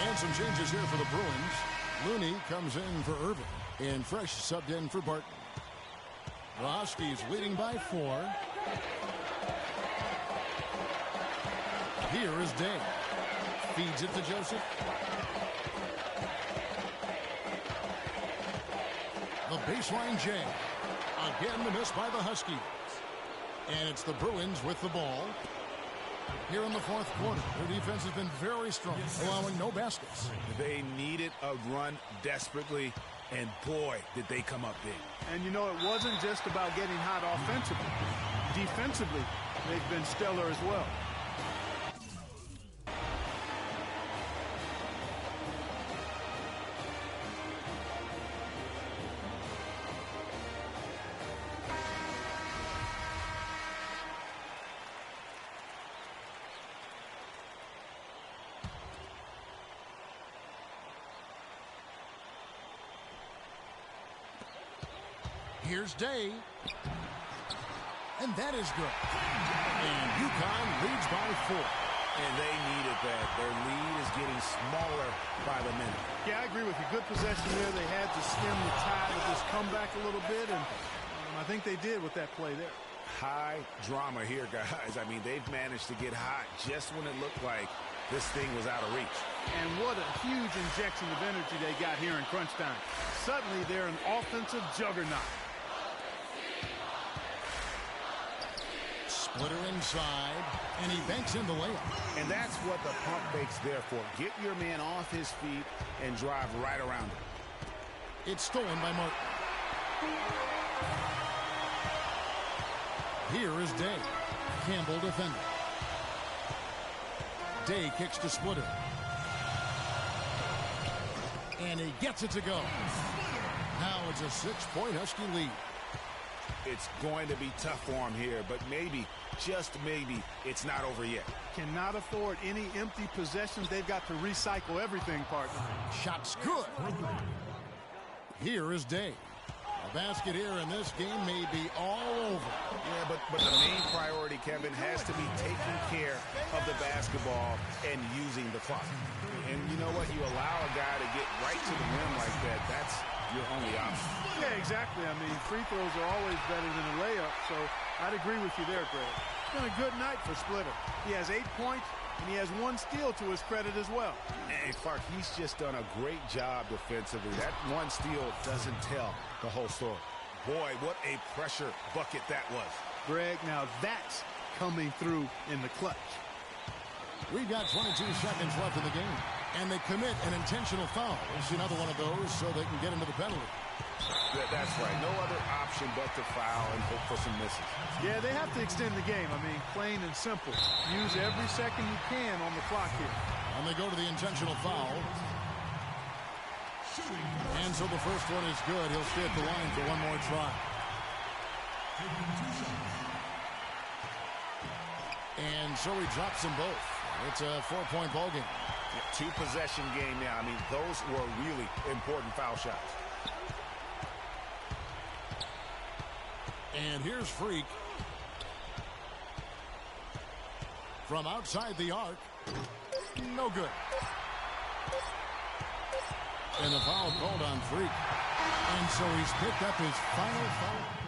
And some changes here for the Bruins. Looney comes in for Irvin. And Fresh subbed in for Barton. Roski's leading by 4. Here is Day. Feeds it to Joseph. The baseline J. Again, the miss by the Huskies. And it's the Bruins with the ball. Here in the fourth quarter, their defense has been very strong, allowing no baskets. They needed a run desperately, and boy, did they come up big. And you know, it wasn't just about getting hot offensively. Defensively, they've been stellar as well. Here's Day. And that is good. And UConn leads by 4. And they needed that. Their lead is getting smaller by the minute. Yeah, I agree with you. Good possession there. They had to stem the tide of this comeback a little bit, and I think they did with that play there. High drama here, guys. I mean, they've managed to get hot just when it looked like this thing was out of reach. And what a huge injection of energy they got here in crunch time. Suddenly, they're an offensive juggernaut. Splitter inside, and he banks in the layup. And that's what the pump fake's there for. Get your man off his feet and drive right around him. It's stolen by Martin. Here is Day. Campbell defending. Day kicks to Splitter. And he gets it to go. Now it's a 6-point Husky lead. It's going to be tough for him here, but maybe, just maybe, it's not over yet. Cannot afford any empty possessions. They've got to recycle everything, partner. Shot's good. Here is Day. A basket here in this game may be all over. Yeah, but the main priority, Kevin, has to be taking care of the basketball and using the clock. And you know what? You allow a guy to get right to the rim like that, that's your only option. Yeah, exactly. I mean, free throws are always better than a layup, so I'd agree with you there, Greg. It's been a good night for Splitter. He has 8 points, and he has 1 steal to his credit as well. And Clark, he's just done a great job defensively. That 1 steal doesn't tell the whole story. Boy, what a pressure bucket that was. Greg, now that's coming through in the clutch. We've got 22 seconds left in the game, and they commit an intentional foul. It's another one of those so they can get into the penalty. That's right. No other option but to foul and hope for some misses. Yeah, they have to extend the game. I mean, plain and simple. Use every second you can on the clock here. And they go to the intentional foul. And so the first one is good. He'll stay at the line for one more try. And so he drops them both. It's a 4-point ball game. 2-possession game now. I mean, those were really important foul shots. And here's Freak. From outside the arc, no good. And the foul called on Freak. And so he's picked up his final foul.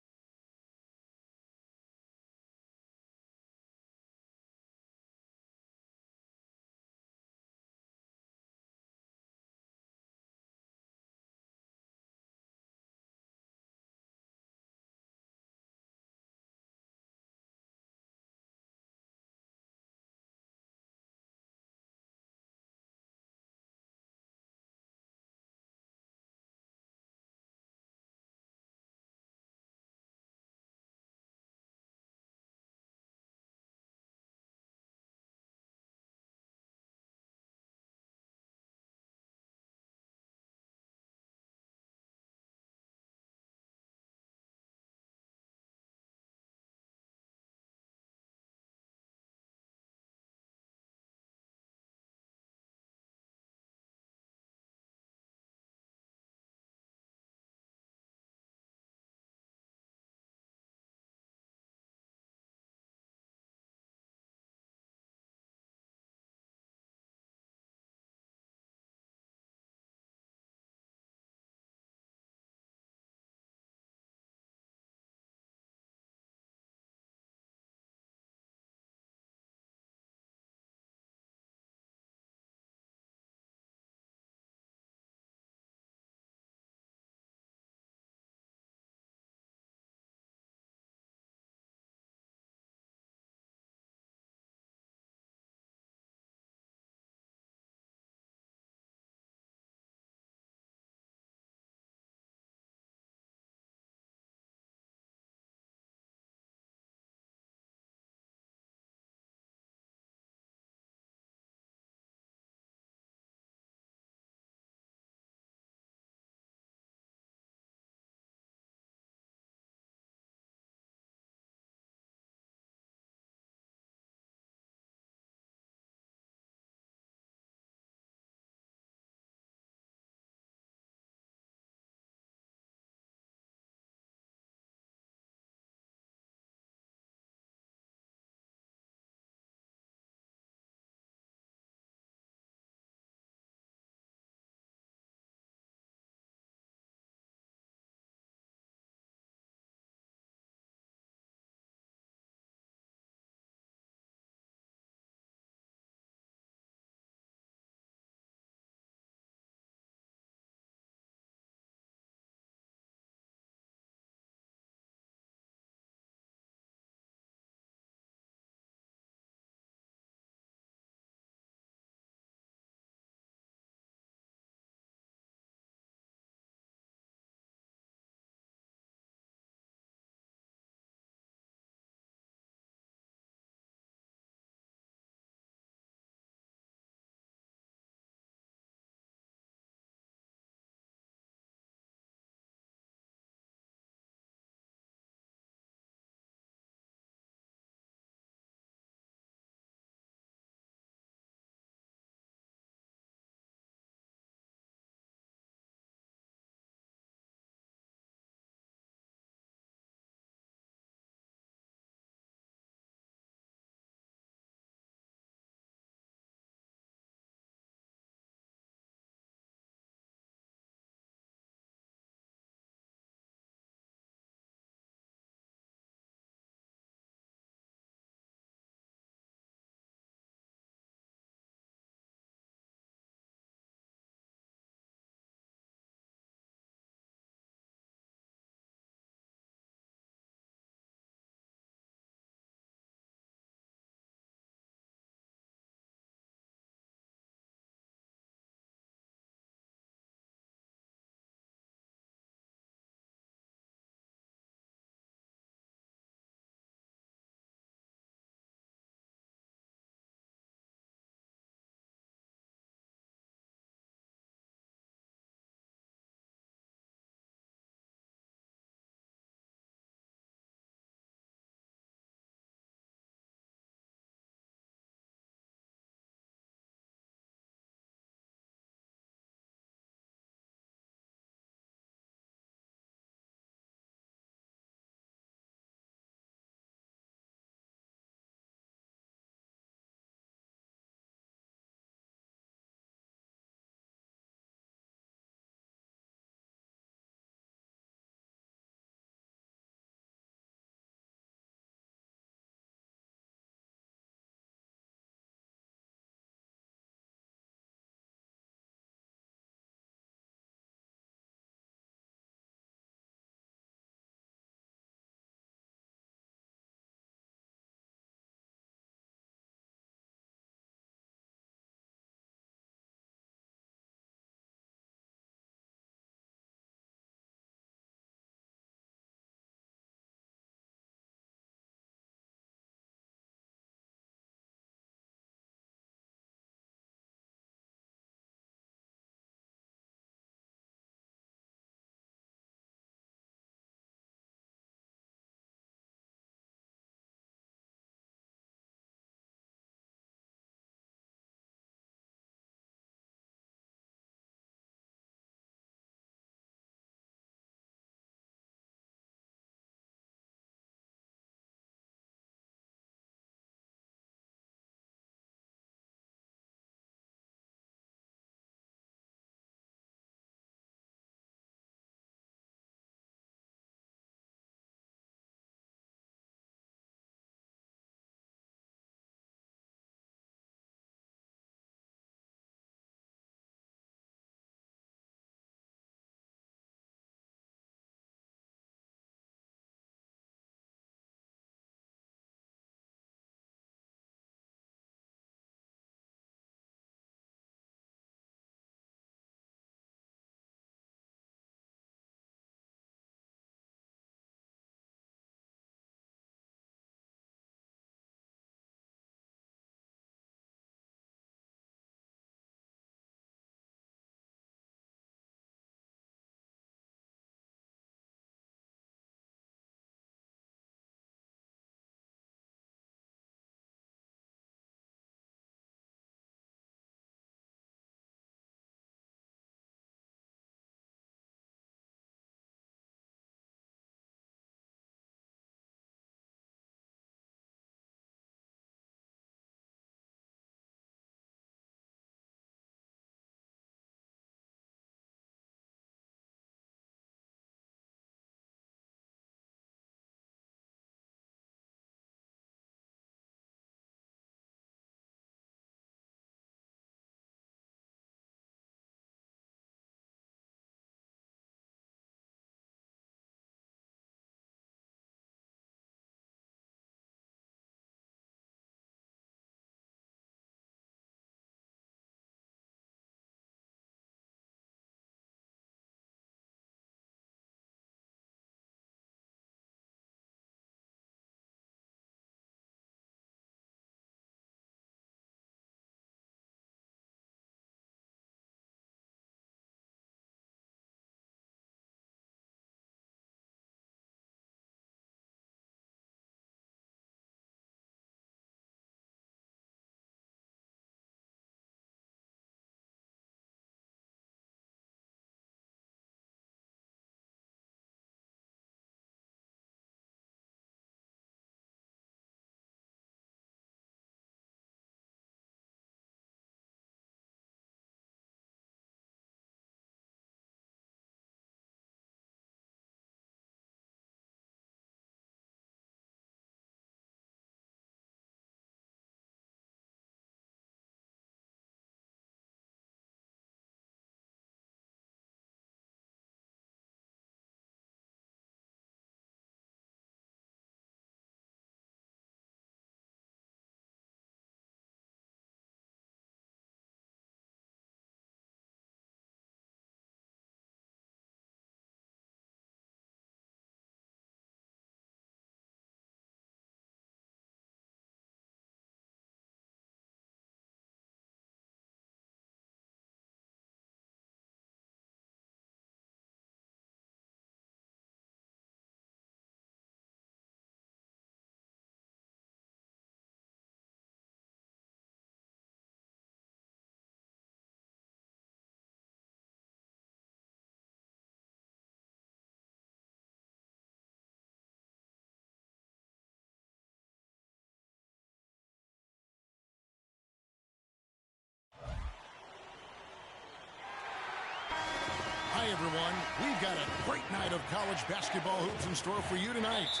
everyone. We've got a great night of college basketball hoops in store for you tonight.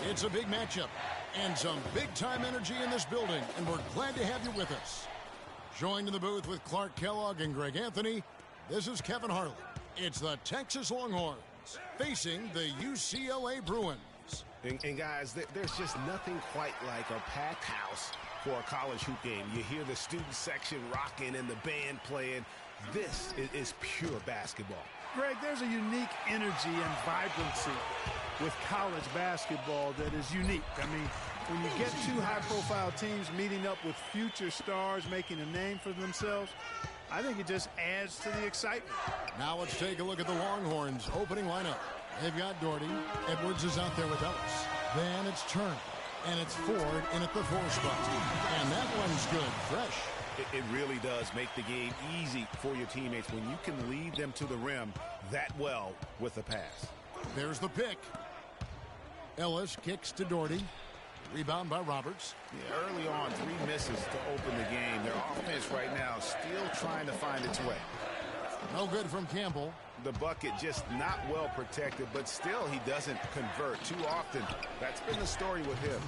It's a big matchup and some big-time energy in this building, and we're glad to have you with us. Joined in the booth with Clark Kellogg and Greg Anthony, this is Kevin Harlan. It's the Texas Longhorns facing the UCLA Bruins. And guys, there's just nothing quite like a packed house for a college hoop game. You hear the student section rocking and the band playing. This is pure basketball. Greg, there's a unique energy and vibrancy with college basketball that is unique. I mean, when you get two high-profile teams meeting up with future stars making a name for themselves, I think it just adds to the excitement. Now let's take a look at the Longhorns' opening lineup. They've got Doherty. Edwards is out there with Ellis. Then it's Turner. And it's Ford in at the 4 spot. And that one's good, fresh. It really does make the game easy for your teammates when you can lead them to the rim that well with a pass. There's the pick. Ellis kicks to Doherty. Rebound by Roberts. Yeah, early on, 3 misses to open the game. Their offense right now still trying to find its way. No good from Campbell. The bucket just not well protected, but still he doesn't convert too often. That's been the story with him.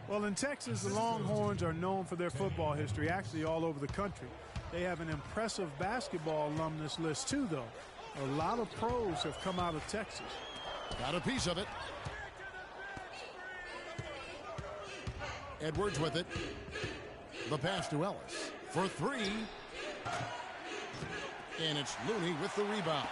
Well, in Texas, the Longhorns are known for their football history, actually all over the country. They have an impressive basketball alumnus list, too, though. A lot of pros have come out of Texas. Got a piece of it. Edwards with it. The pass to Ellis for 3. And it's Looney with the rebound.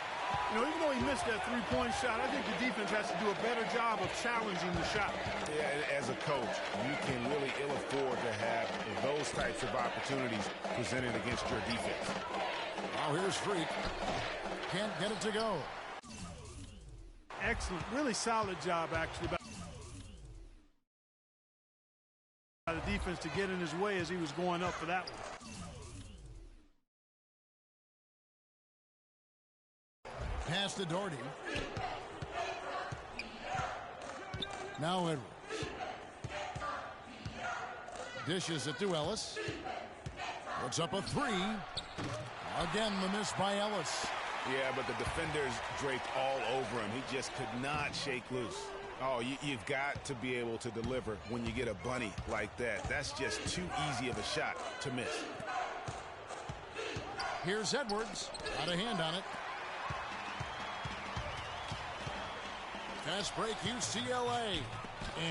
You know, even though he missed that three-point shot, I think the defense has to do a better job of challenging the shot. Yeah, as a coach, you can really ill afford to have those types of opportunities presented against your defense. Now here's Freak. Can't get it to go. Excellent. Really solid job, actually, by the defense to get in his way as he was going up for that one. Pass to Doherty. Now Edwards. Dishes it to Ellis. Puts up a 3. Again, the miss by Ellis. Yeah, but the defenders draped all over him. He just could not shake loose. Oh, you've got to be able to deliver when you get a bunny like that. That's just too easy of a shot to miss. Here's Edwards. Got a hand on it. Fast break, UCLA.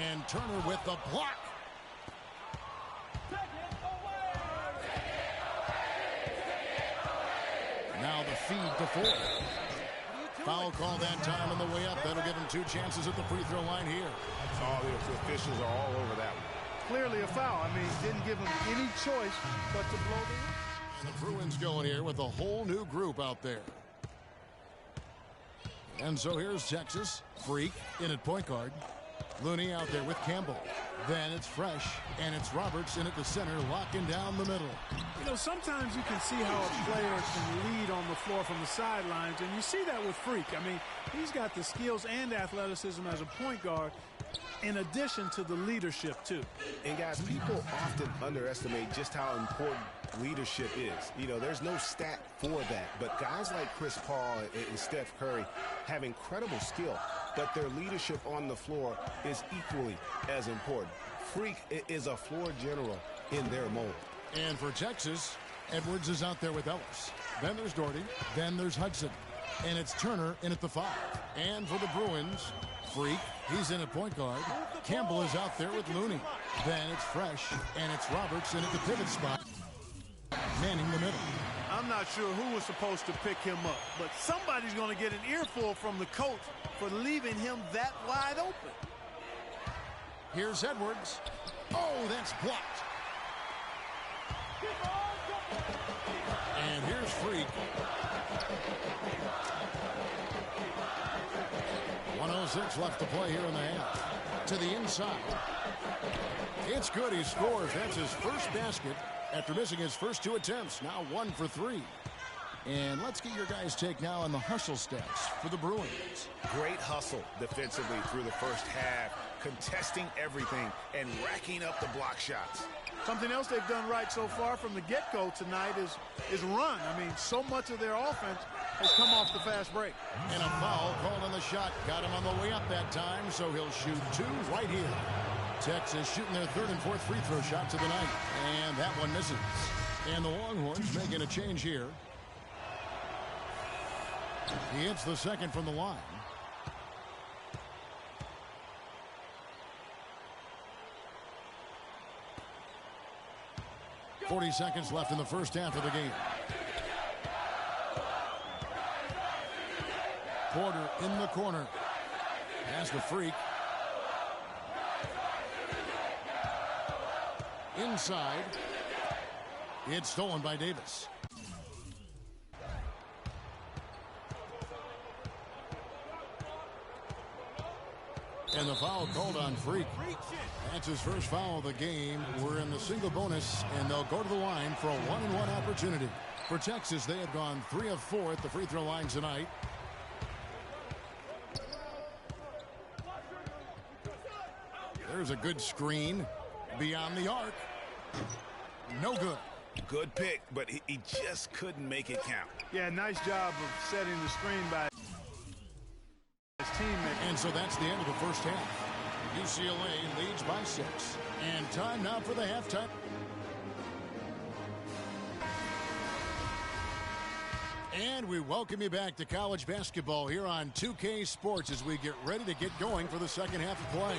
And Turner with the block. Now the feed to Ford. Foul call that time on the way up. That'll give him 2 chances at the free throw line here. All the officials are all over that one. Clearly a foul. I mean, didn't give him any choice but to blow the whistle. The Bruins going here with a whole new group out there. And so here's Texas. Freak in at point guard. Looney out there with Campbell. Then it's Fresh, and it's Roberts in at the center, locking down the middle. You know, sometimes you can see how a player can lead on the floor from the sidelines, and you see that with Freak. I mean, he's got the skills and athleticism as a point guard, in addition to the leadership, too. And, guys, people often underestimate just how important leadership is. You know, there's no stat for that, but guys like Chris Paul and Steph Curry have incredible skill, but their leadership on the floor is equally as important. Freak is a floor general in their mold. And for Texas, Edwards is out there with Ellis. Then there's Doherty. Then there's Hudson. And it's Turner in at the 5. And for the Bruins, Freak, he's in at point guard. Campbell is out there with Looney. Then it's Fresh, and it's Roberts in at the pivot spot, manning the middle. I'm not sure who was supposed to pick him up, but somebody's going to get an earful from the coach for leaving him that wide open. Here's Edwards. Oh, that's blocked. And here's Freak. 1:06 left to play here in the half. To the inside. It's good. He scores. That's his first basket after missing his first 2 attempts. Now 1 for 3. And let's get your guys' take now on the hustle stats for the Bruins. Great hustle defensively through the first half, contesting everything and racking up the block shots. Something else they've done right so far from the get-go tonight is run. I mean, so much of their offense has come off the fast break. And a foul called on the shot. Got him on the way up that time, so he'll shoot 2 right here. Texas shooting their 3rd and 4th free throw shots of the night. And that one misses. And the Longhorns making a change here. He hits the second from the line. .40 seconds left in the first half of the game. Porter in the corner. Has the Freak. Inside. It's stolen by Davis. And the foul called on Freak. That's his first foul of the game. We're in the single bonus, and they'll go to the line for a 1-and-1 opportunity. For Texas, they have gone 3 of 4 at the free throw line tonight. There's a good screen beyond the arc. No good. Good pick, but he just couldn't make it count. Yeah, nice job of setting the screen by his teammate. And so that's the end of the first half. UCLA leads by 6. And time now for the halftime. And we welcome you back to college basketball here on 2K Sports as we get ready to get going for the second half of play.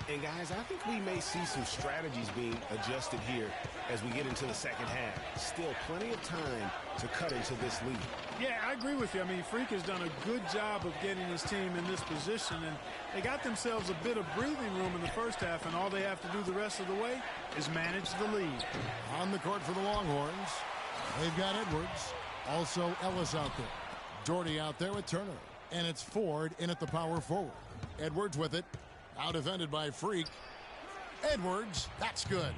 And guys, I think we may see some strategies being adjusted here as we get into the second half. Still plenty of time to cut into this lead. Yeah, I agree with you. I mean, Freak has done a good job of getting his team in this position, and they got themselves a bit of breathing room in the first half, and all they have to do the rest of the way is manage the lead. On the court for the Longhorns, they've got Edwards. Also Ellis out there. Doherty out there with Turner. And it's Ford in at the power forward. Edwards with it. Out defended by Freak. Edwards, that's good.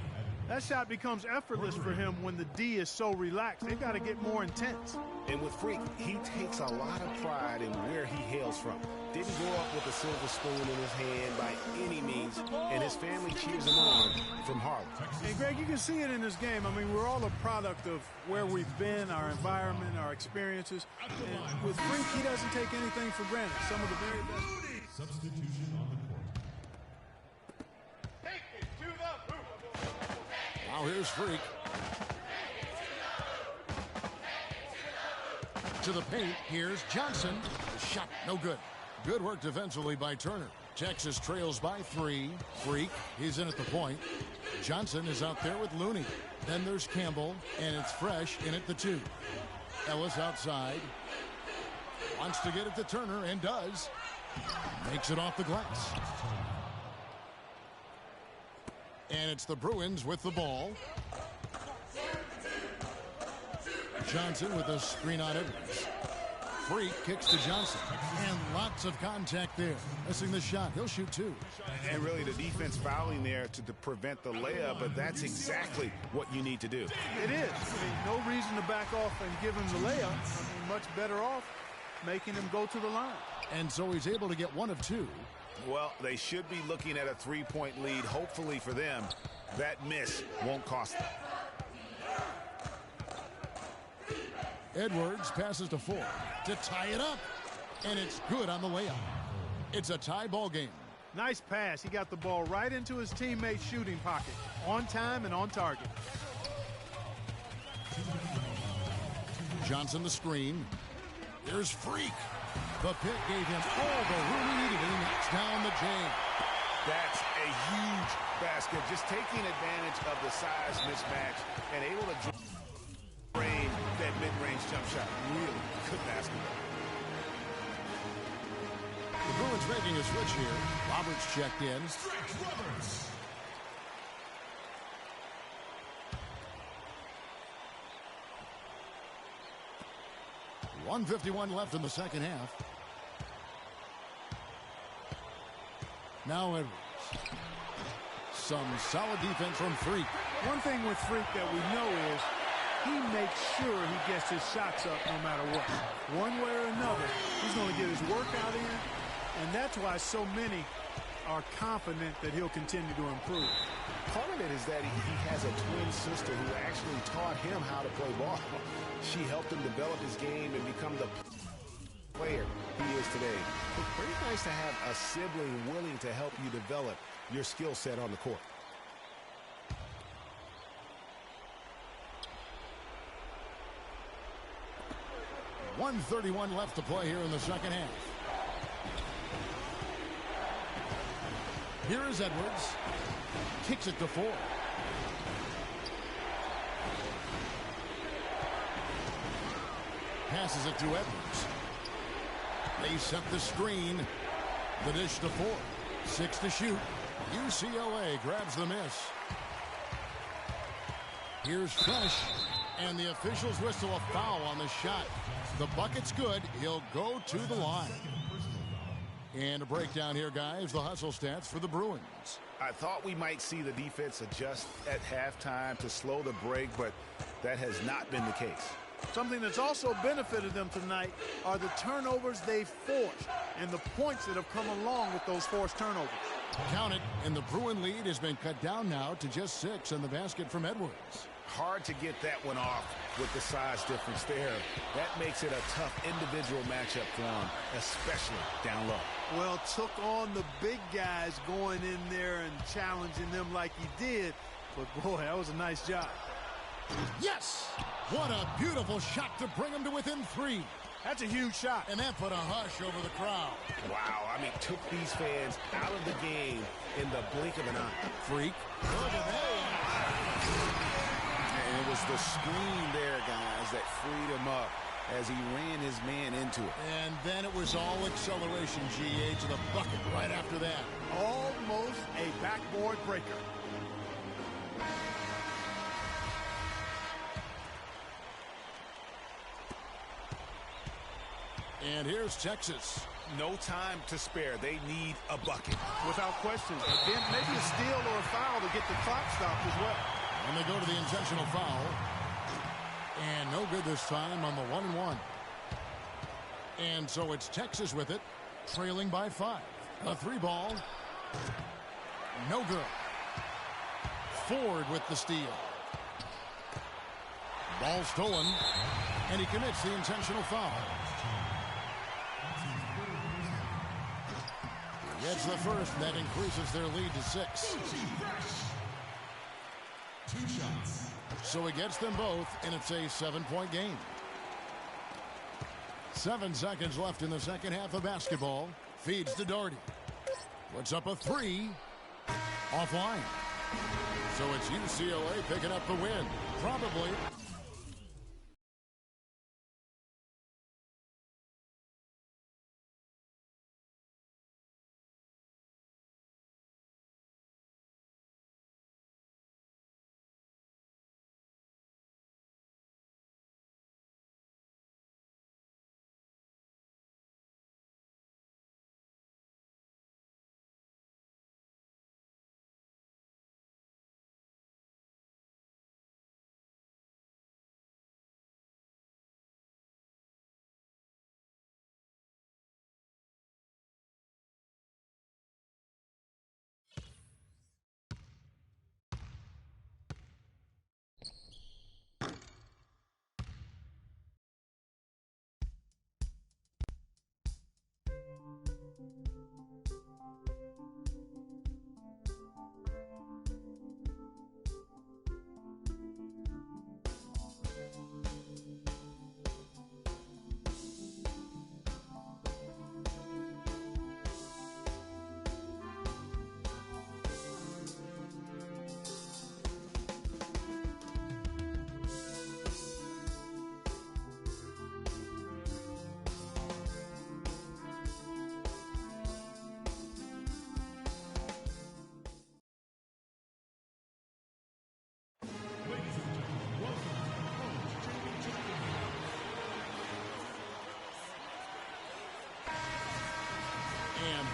That shot becomes effortless for him when the D is so relaxed. They've got to get more intense. And with Freak, he takes a lot of pride in where he hails from. Didn't grow up with a silver spoon in his hand by any means, and his family cheers him on from Harlem. And Greg, you can see it in this game. I mean, we're all a product of where we've been, our environment, our experiences. And with Freak, he doesn't take anything for granted. Some of the very best. Substitution on the court. Now here's Freak. To the paint, here's Johnson. The shot, no good. Good work defensively by Turner. Texas trails by 3. Freak, he's in at the point. Johnson is out there with Looney. Then there's Campbell, and it's Fresh in at the 2. Ellis outside. Wants to get it to Turner, and does. Makes it off the glass. And it's the Bruins with the ball. Johnson with a screen on Edwards. Freak kicks to Johnson. And lots of contact there. Missing the shot. He'll shoot 2. And really the defense fouling there to prevent the layup, but that's exactly what you need to do. It is. I mean, no reason to back off and give him the layup. I mean, much better off making him go to the line. And so he's able to get 1 of 2. Well, they should be looking at a 3-point lead. Hopefully for them, that miss won't cost them. Edwards passes to Ford to tie it up. And it's good on the layup. It's a tie ball game. Nice pass. He got the ball right into his teammate's shooting pocket. On time and on target. Johnson the screen. Here's Freak. The pick gave him all the room he needed, and he knocks down the J. That's a huge basket. Just taking advantage of the size mismatch and able to drain that mid-range jump shot. Really good basketball. The Bruins making a switch here. Roberts checked in. Roberts. 1:51 left in the second half. Now Edwards. Some solid defense from Freak. One thing with Freak that we know is he makes sure he gets his shots up no matter what. One way or another, he's going to get his workout in, and that's why so many are confident that he'll continue to improve. Part of it is that he has a twin sister who actually taught him how to play ball. She helped him develop his game and become the player he is today. It's pretty nice to have a sibling willing to help you develop your skill set on the court. .131 left to play here in the second half. Here is Edwards. Kicks it to Ford. Passes it to Edwards. They set the screen. The dish to Ford. 6 to shoot. UCLA grabs the miss. Here's Fresh. And the officials whistle a foul on the shot. The bucket's good. He'll go to the line. And a breakdown here, guys. The hustle stats for the Bruins. I thought we might see the defense adjust at halftime to slow the break, but that has not been the case. Something that's also benefited them tonight are the turnovers they've forced and the points that have come along with those forced turnovers. Count it, and the Bruin lead has been cut down now to just 6 in the basket from Edwards. Hard to get that one off with the size difference there. That makes it a tough individual matchup for him, especially down low. Well, took on the big guys going in there and challenging them like he did. But, boy, that was a nice job. Yes! What a beautiful shot to bring him to within 3. That's a huge shot. And that put a hush over the crowd. Wow, I mean, took these fans out of the game in the blink of an eye. Freak. Look at that. And it was the screen there, guys, that freed him up as he ran his man into it. And then it was all acceleration, GA, to the bucket right after that. Almost a backboard breaker. And here's Texas. No time to spare. They need a bucket. Without question. Again, maybe a steal or a foul to get the clock stopped as well. And they go to the intentional foul. And no good this time on the 1-and-1. And so it's Texas with it, trailing by 5. A 3-ball. No good. Ford with the steal. Ball stolen. And he commits the intentional foul. Gets the first, and that increases their lead to 6. 2 shots. So he gets them both, and it's a 7-point game. 7 seconds left in the second half of basketball. Feeds to Doherty. Puts up a 3. Offline. So it's UCLA picking up the win. Probably.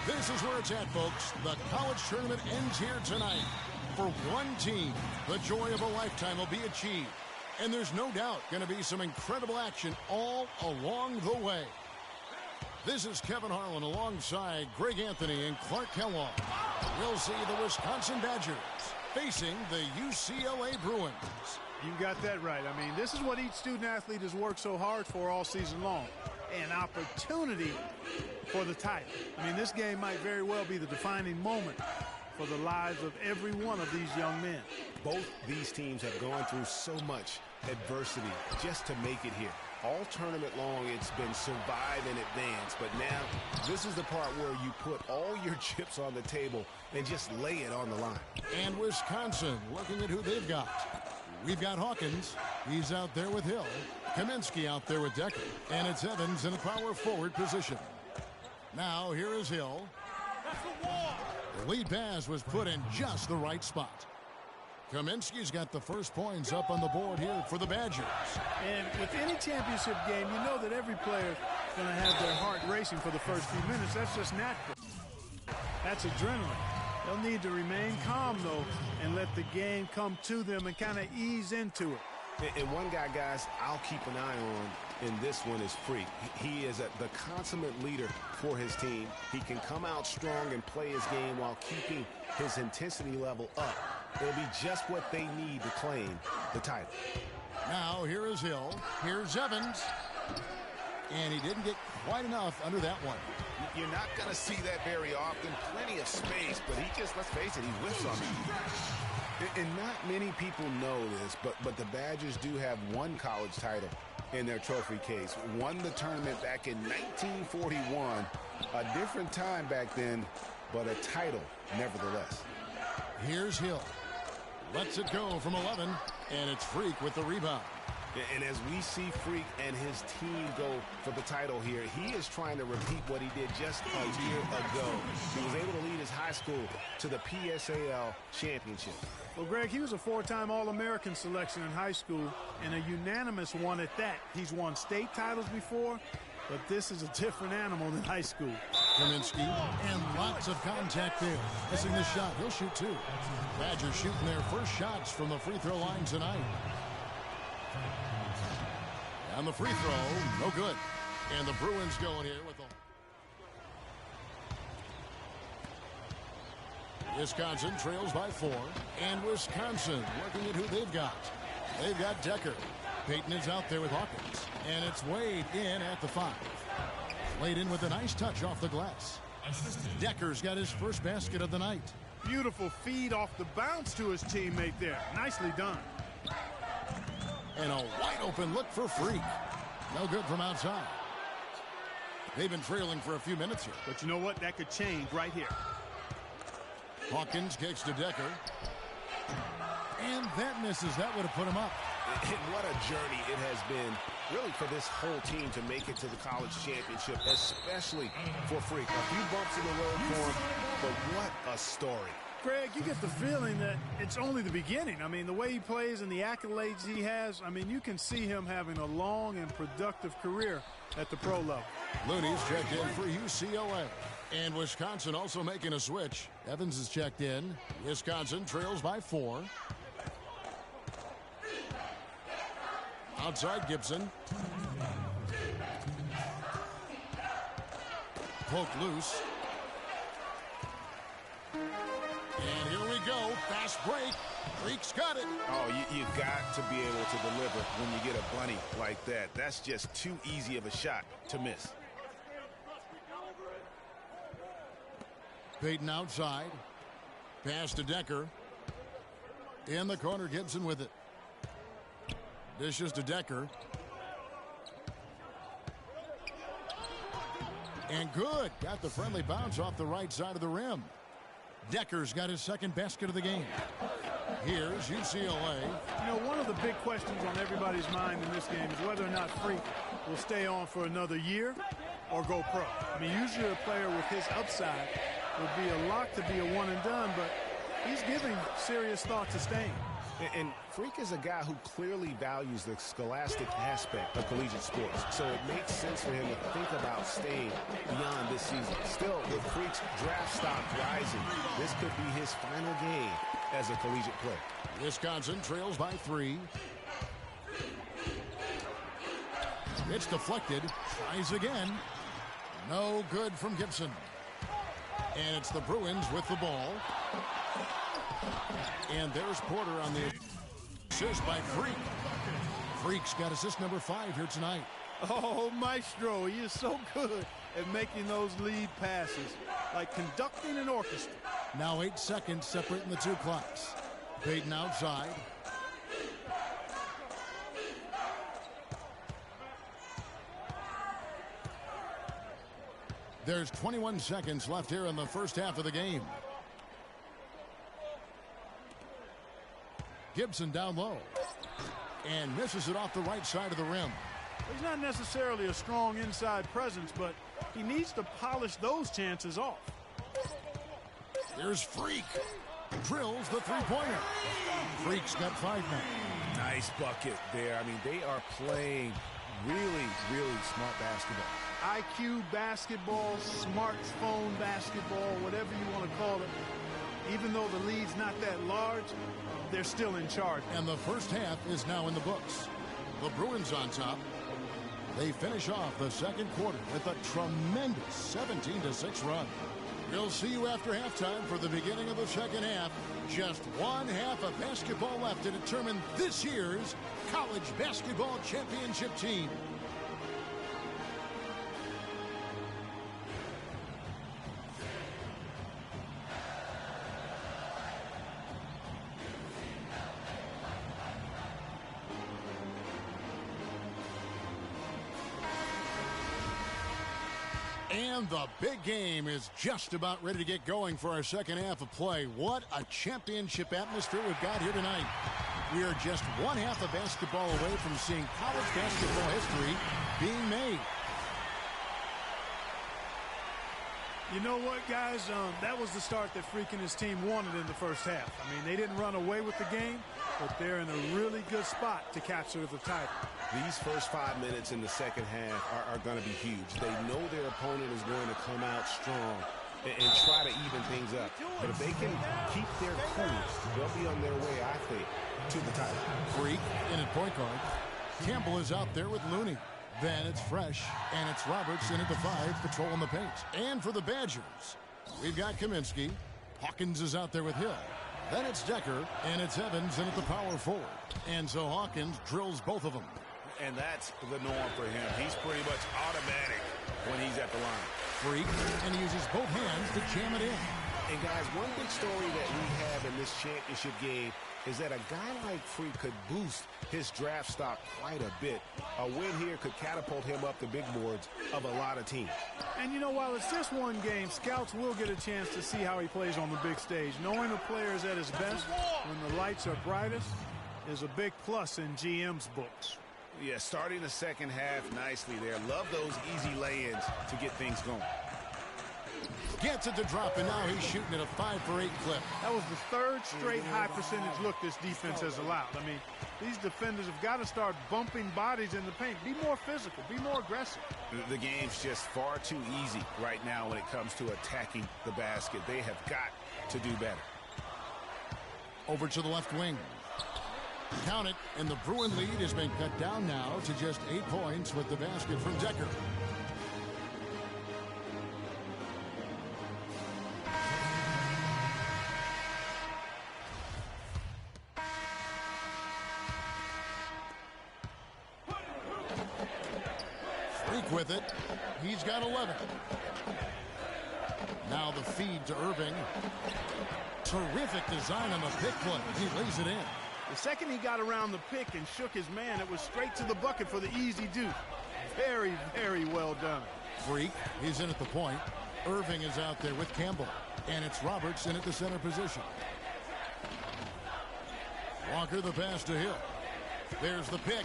This is where it's at, folks. The college tournament ends here tonight. For one team, the joy of a lifetime will be achieved. And there's no doubt going to be some incredible action all along the way. This is Kevin Harlan alongside Greg Anthony and Clark Kellogg. We'll see the Wisconsin Badgers facing the UCLA Bruins. You got that right. I mean, this is what each student athlete has worked so hard for all season long. An opportunity for the title. I mean, this game might very well be the defining moment for the lives of every one of these young men. Both these teams have gone through so much adversity just to make it here. All tournament long, it's been survive and advance. But now, this is the part where you put all your chips on the table and just lay it on the line. And Wisconsin looking at who they've got. We've got Hawkins. He's out there with Hill. Kaminsky out there with Decker. And it's Evans in a power forward position. Now, here is Hill. The lead pass was put in just the right spot. Kaminsky's got the first points up on the board here for the Badgers. And with any championship game, you know that every player is going to have their heart racing for the first few minutes. That's just natural. That's adrenaline. They'll need to remain calm, though, and let the game come to them and kind of ease into it. And one guy, guys, I'll keep an eye on in this one is Freak. He is the consummate leader for his team. He can come out strong and play his game while keeping his intensity level up. It'll be just what they need to claim the title. Now, here is Hill. Here's Evans. And he didn't get quite enough under that one. You're not going to see that very often. Plenty of space, but he just, let's face it, he whiffs on it. And not many people know this, but the Badgers do have one college title in their trophy case. Won the tournament back in 1941. A different time back then, but a title nevertheless. Here's Hill. Lets it go from 11, and it's Freak with the rebound. And as we see Freak and his team go for the title here, he is trying to repeat what he did just a year ago. He was able to lead his high school to the PSAL championship. Well, Greg, he was a four-time All-American selection in high school and a unanimous one at that. He's won state titles before, but this is a different animal than high school. Kaminsky, and lots of contact there. Missing the shot. He'll shoot two. Badgers shooting their first shots from the free throw line tonight. And the free throw, no good. And the Bruins going here with the... Wisconsin trails by 4. And Wisconsin looking at who they've got. They've got Decker. Peyton is out there with Hawkins. And it's Wade in at the 5. Wade in with a nice touch off the glass. Decker's got his first basket of the night. Beautiful feed off the bounce to his teammate there. Nicely done. And a wide open look for Freak. No good from outside. They've been trailing for a few minutes here. But you know what? That could change right here. Hawkins kicks to Decker. And that misses. That would have put him up. And what a journey it has been, really, for this whole team to make it to the college championship, especially for Freak. A few bumps in the road for him, but what a story. Greg, you get the feeling that it's only the beginning. I mean, the way he plays and the accolades he has, I mean, you can see him having a long and productive career at the pro level. Looney's checked in for UCLA. And Wisconsin also making a switch. Evans is checked in. Wisconsin trails by 4. Outside Gibson. Poked loose. And here we go. Fast break. Freak's got it. Oh, you've got to be able to deliver when you get a bunny like that. That's just too easy of a shot to miss. Peyton outside. Pass to Decker. In the corner, Gibson with it. Dishes to Decker. And good. Got the friendly bounce off the right side of the rim. Decker's got his second basket of the game. Here's UCLA. You know, one of the big questions on everybody's mind in this game is whether or not Freak will stay on for another year or go pro. I mean, usually a player with his upside would be a lock to be a one and done, but he's giving serious thought to staying. And Freak is a guy who clearly values the scholastic aspect of collegiate sports. So it makes sense for him to think about staying beyond this season. Still, with Freak's draft stock rising, this could be his final game as a collegiate player. Wisconsin trails by 3. It's deflected. Tries again. No good from Gibson. And it's the Bruins with the ball. And there's Porter on the assist by Freak. Freak's got assist number 5 here tonight. Oh, Maestro, he is so good at making those lead passes, like conducting an orchestra. Now 8 seconds separating the two clocks. Payton outside. There's 21 seconds left here in the first half of the game. Gibson down low. And misses it off the right side of the rim. He's not necessarily a strong inside presence, but he needs to polish those chances off. Here's Freak. Drills the three-pointer. Freak's got 5 now. Nice bucket there. I mean, they are playing really, really smart basketball. IQ basketball, smartphone basketball, whatever you want to call it. Even though the lead's not that large, they're still in charge. And the first half is now in the books. The Bruins on top. They finish off the second quarter with a tremendous 17-6 run. We'll see you after halftime for the beginning of the second half. Just one half of basketball left to determine this year's college basketball championship team. And the big game is just about ready to get going for our second half of play. What a championship atmosphere we've got here tonight. We are just one half of basketball away from seeing college basketball history being made. You know what, guys? That was the start that Freak and his team wanted in the first half. I mean, they didn't run away with the game, but they're in a really good spot to capture the title. These first 5 minutes in the second half are going to be huge. They know their opponent is going to come out strong and try to even things up. But if they can keep their cool, they'll be on their way, I think, to the title. Freak in at point guard. Campbell is out there with Looney. Then it's Fresh, and it's Roberts in at the 5, patrolling the paint. And for the Badgers, we've got Kaminsky. Hawkins is out there with Hill. Then it's Decker, and it's Evans in at the power forward. And so Hawkins drills both of them. And that's the norm for him. He's pretty much automatic when he's at the line. Freak, and he uses both hands to jam it in. And guys, one big story that we have in this championship game is that a guy like Freak could boost his draft stock quite a bit. A win here could catapult him up the big boards of a lot of teams. And you know, while it's just one game, scouts will get a chance to see how he plays on the big stage. Knowing a player is at his best when the lights are brightest is a big plus in GM's books. Yeah, starting the second half nicely there. Love those easy lay-ins to get things going. Gets it to drop, and now he's shooting at a 5 for 8 clip. That was the third straight high percentage look this defense has allowed. I mean, these defenders have got to start bumping bodies in the paint. Be more physical. Be more aggressive. The game's just far too easy right now when it comes to attacking the basket. They have got to do better. Over to the left wing. Count it, and the Bruin lead has been cut down now to just 8 points with the basket from Decker. Freak with it. He's got 11. Now the feed to Irving. Terrific design on the pick play. He lays it in. The second he got around the pick and shook his man, it was straight to the bucket for the easy deuce. Very, very well done. Freak, he's in at the point. Irving is out there with Campbell. And it's Roberts in at the center position. Walker the pass to Hill. There's the pick.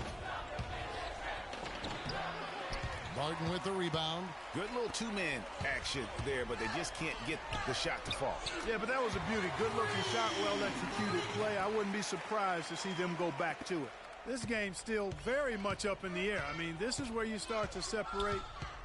Barton with the rebound. Good little two-man action there, but they just can't get the shot to fall. Yeah, but that was a beauty. Good-looking shot, well-executed play. I wouldn't be surprised to see them go back to it. This game's still very much up in the air. I mean, this is where you start to separate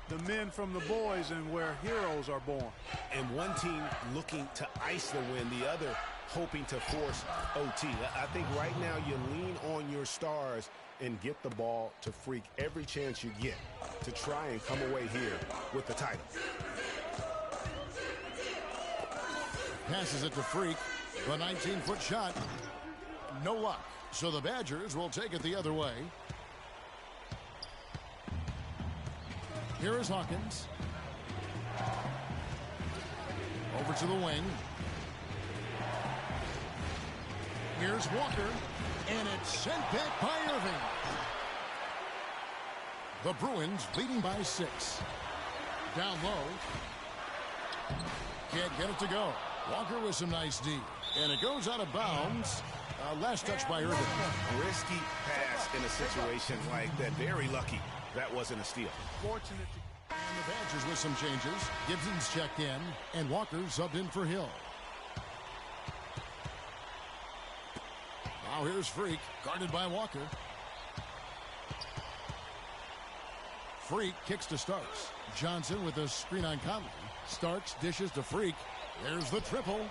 the men from the boys and where heroes are born. And one team looking to ice the win, the other hoping to force OT. I think right now you lean on your stars and get the ball to Freak every chance you get. to try and come away here with the title. Passes it to Freak. The 19-foot shot. No luck. So the Badgers will take it the other way. Here is Hawkins. Over to the wing. Here's Walker. And it's sent back by Irving. The Bruins leading by 6. Down low. Can't get it to go. Walker with some nice D. And it goes out of bounds. Last touch by Irving. Risky pass in a situation like that. Very lucky that wasn't a steal. Fortunate. And the Badgers with some changes. Gibson's checked in. And Walker subbed in for Hill. Now here's Freak. Guarded by Walker. Freak kicks to Starks. Johnson with a screen on Conley. Starks dishes to Freak. There's the triple.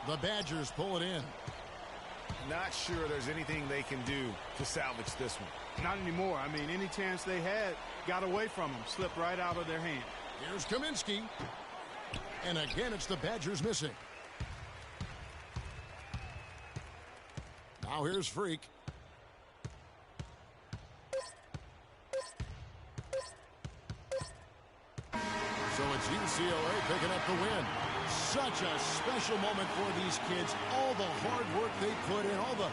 The Badgers pull it in. Not sure there's anything they can do to salvage this one. Not anymore. I mean, any chance they had got away from them. Slipped right out of their hand. Here's Kaminsky. And again, it's the Badgers missing. Now here's Freak. So it's UCLA picking up the win. Such a special moment for these kids. All the hard work they put in, all the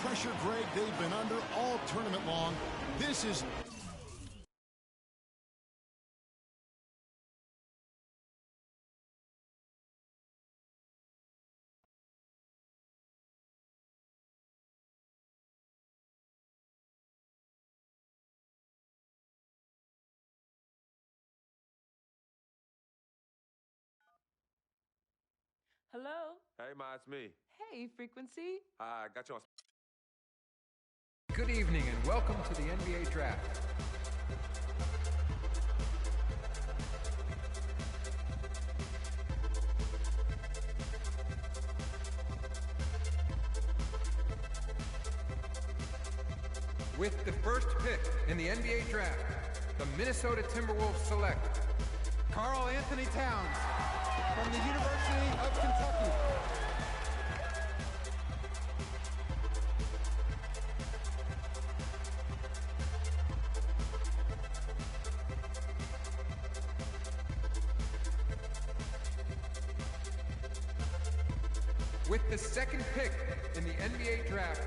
pressure, Greg, they've been under all tournament long. This is... Hello? Hey, Ma, it's me. Hey, Frequency. I got you on. Good evening and welcome to the NBA Draft. With the first pick in the NBA Draft, the Minnesota Timberwolves select Karl Anthony Towns from the University of Kentucky. With the second pick in the NBA Draft,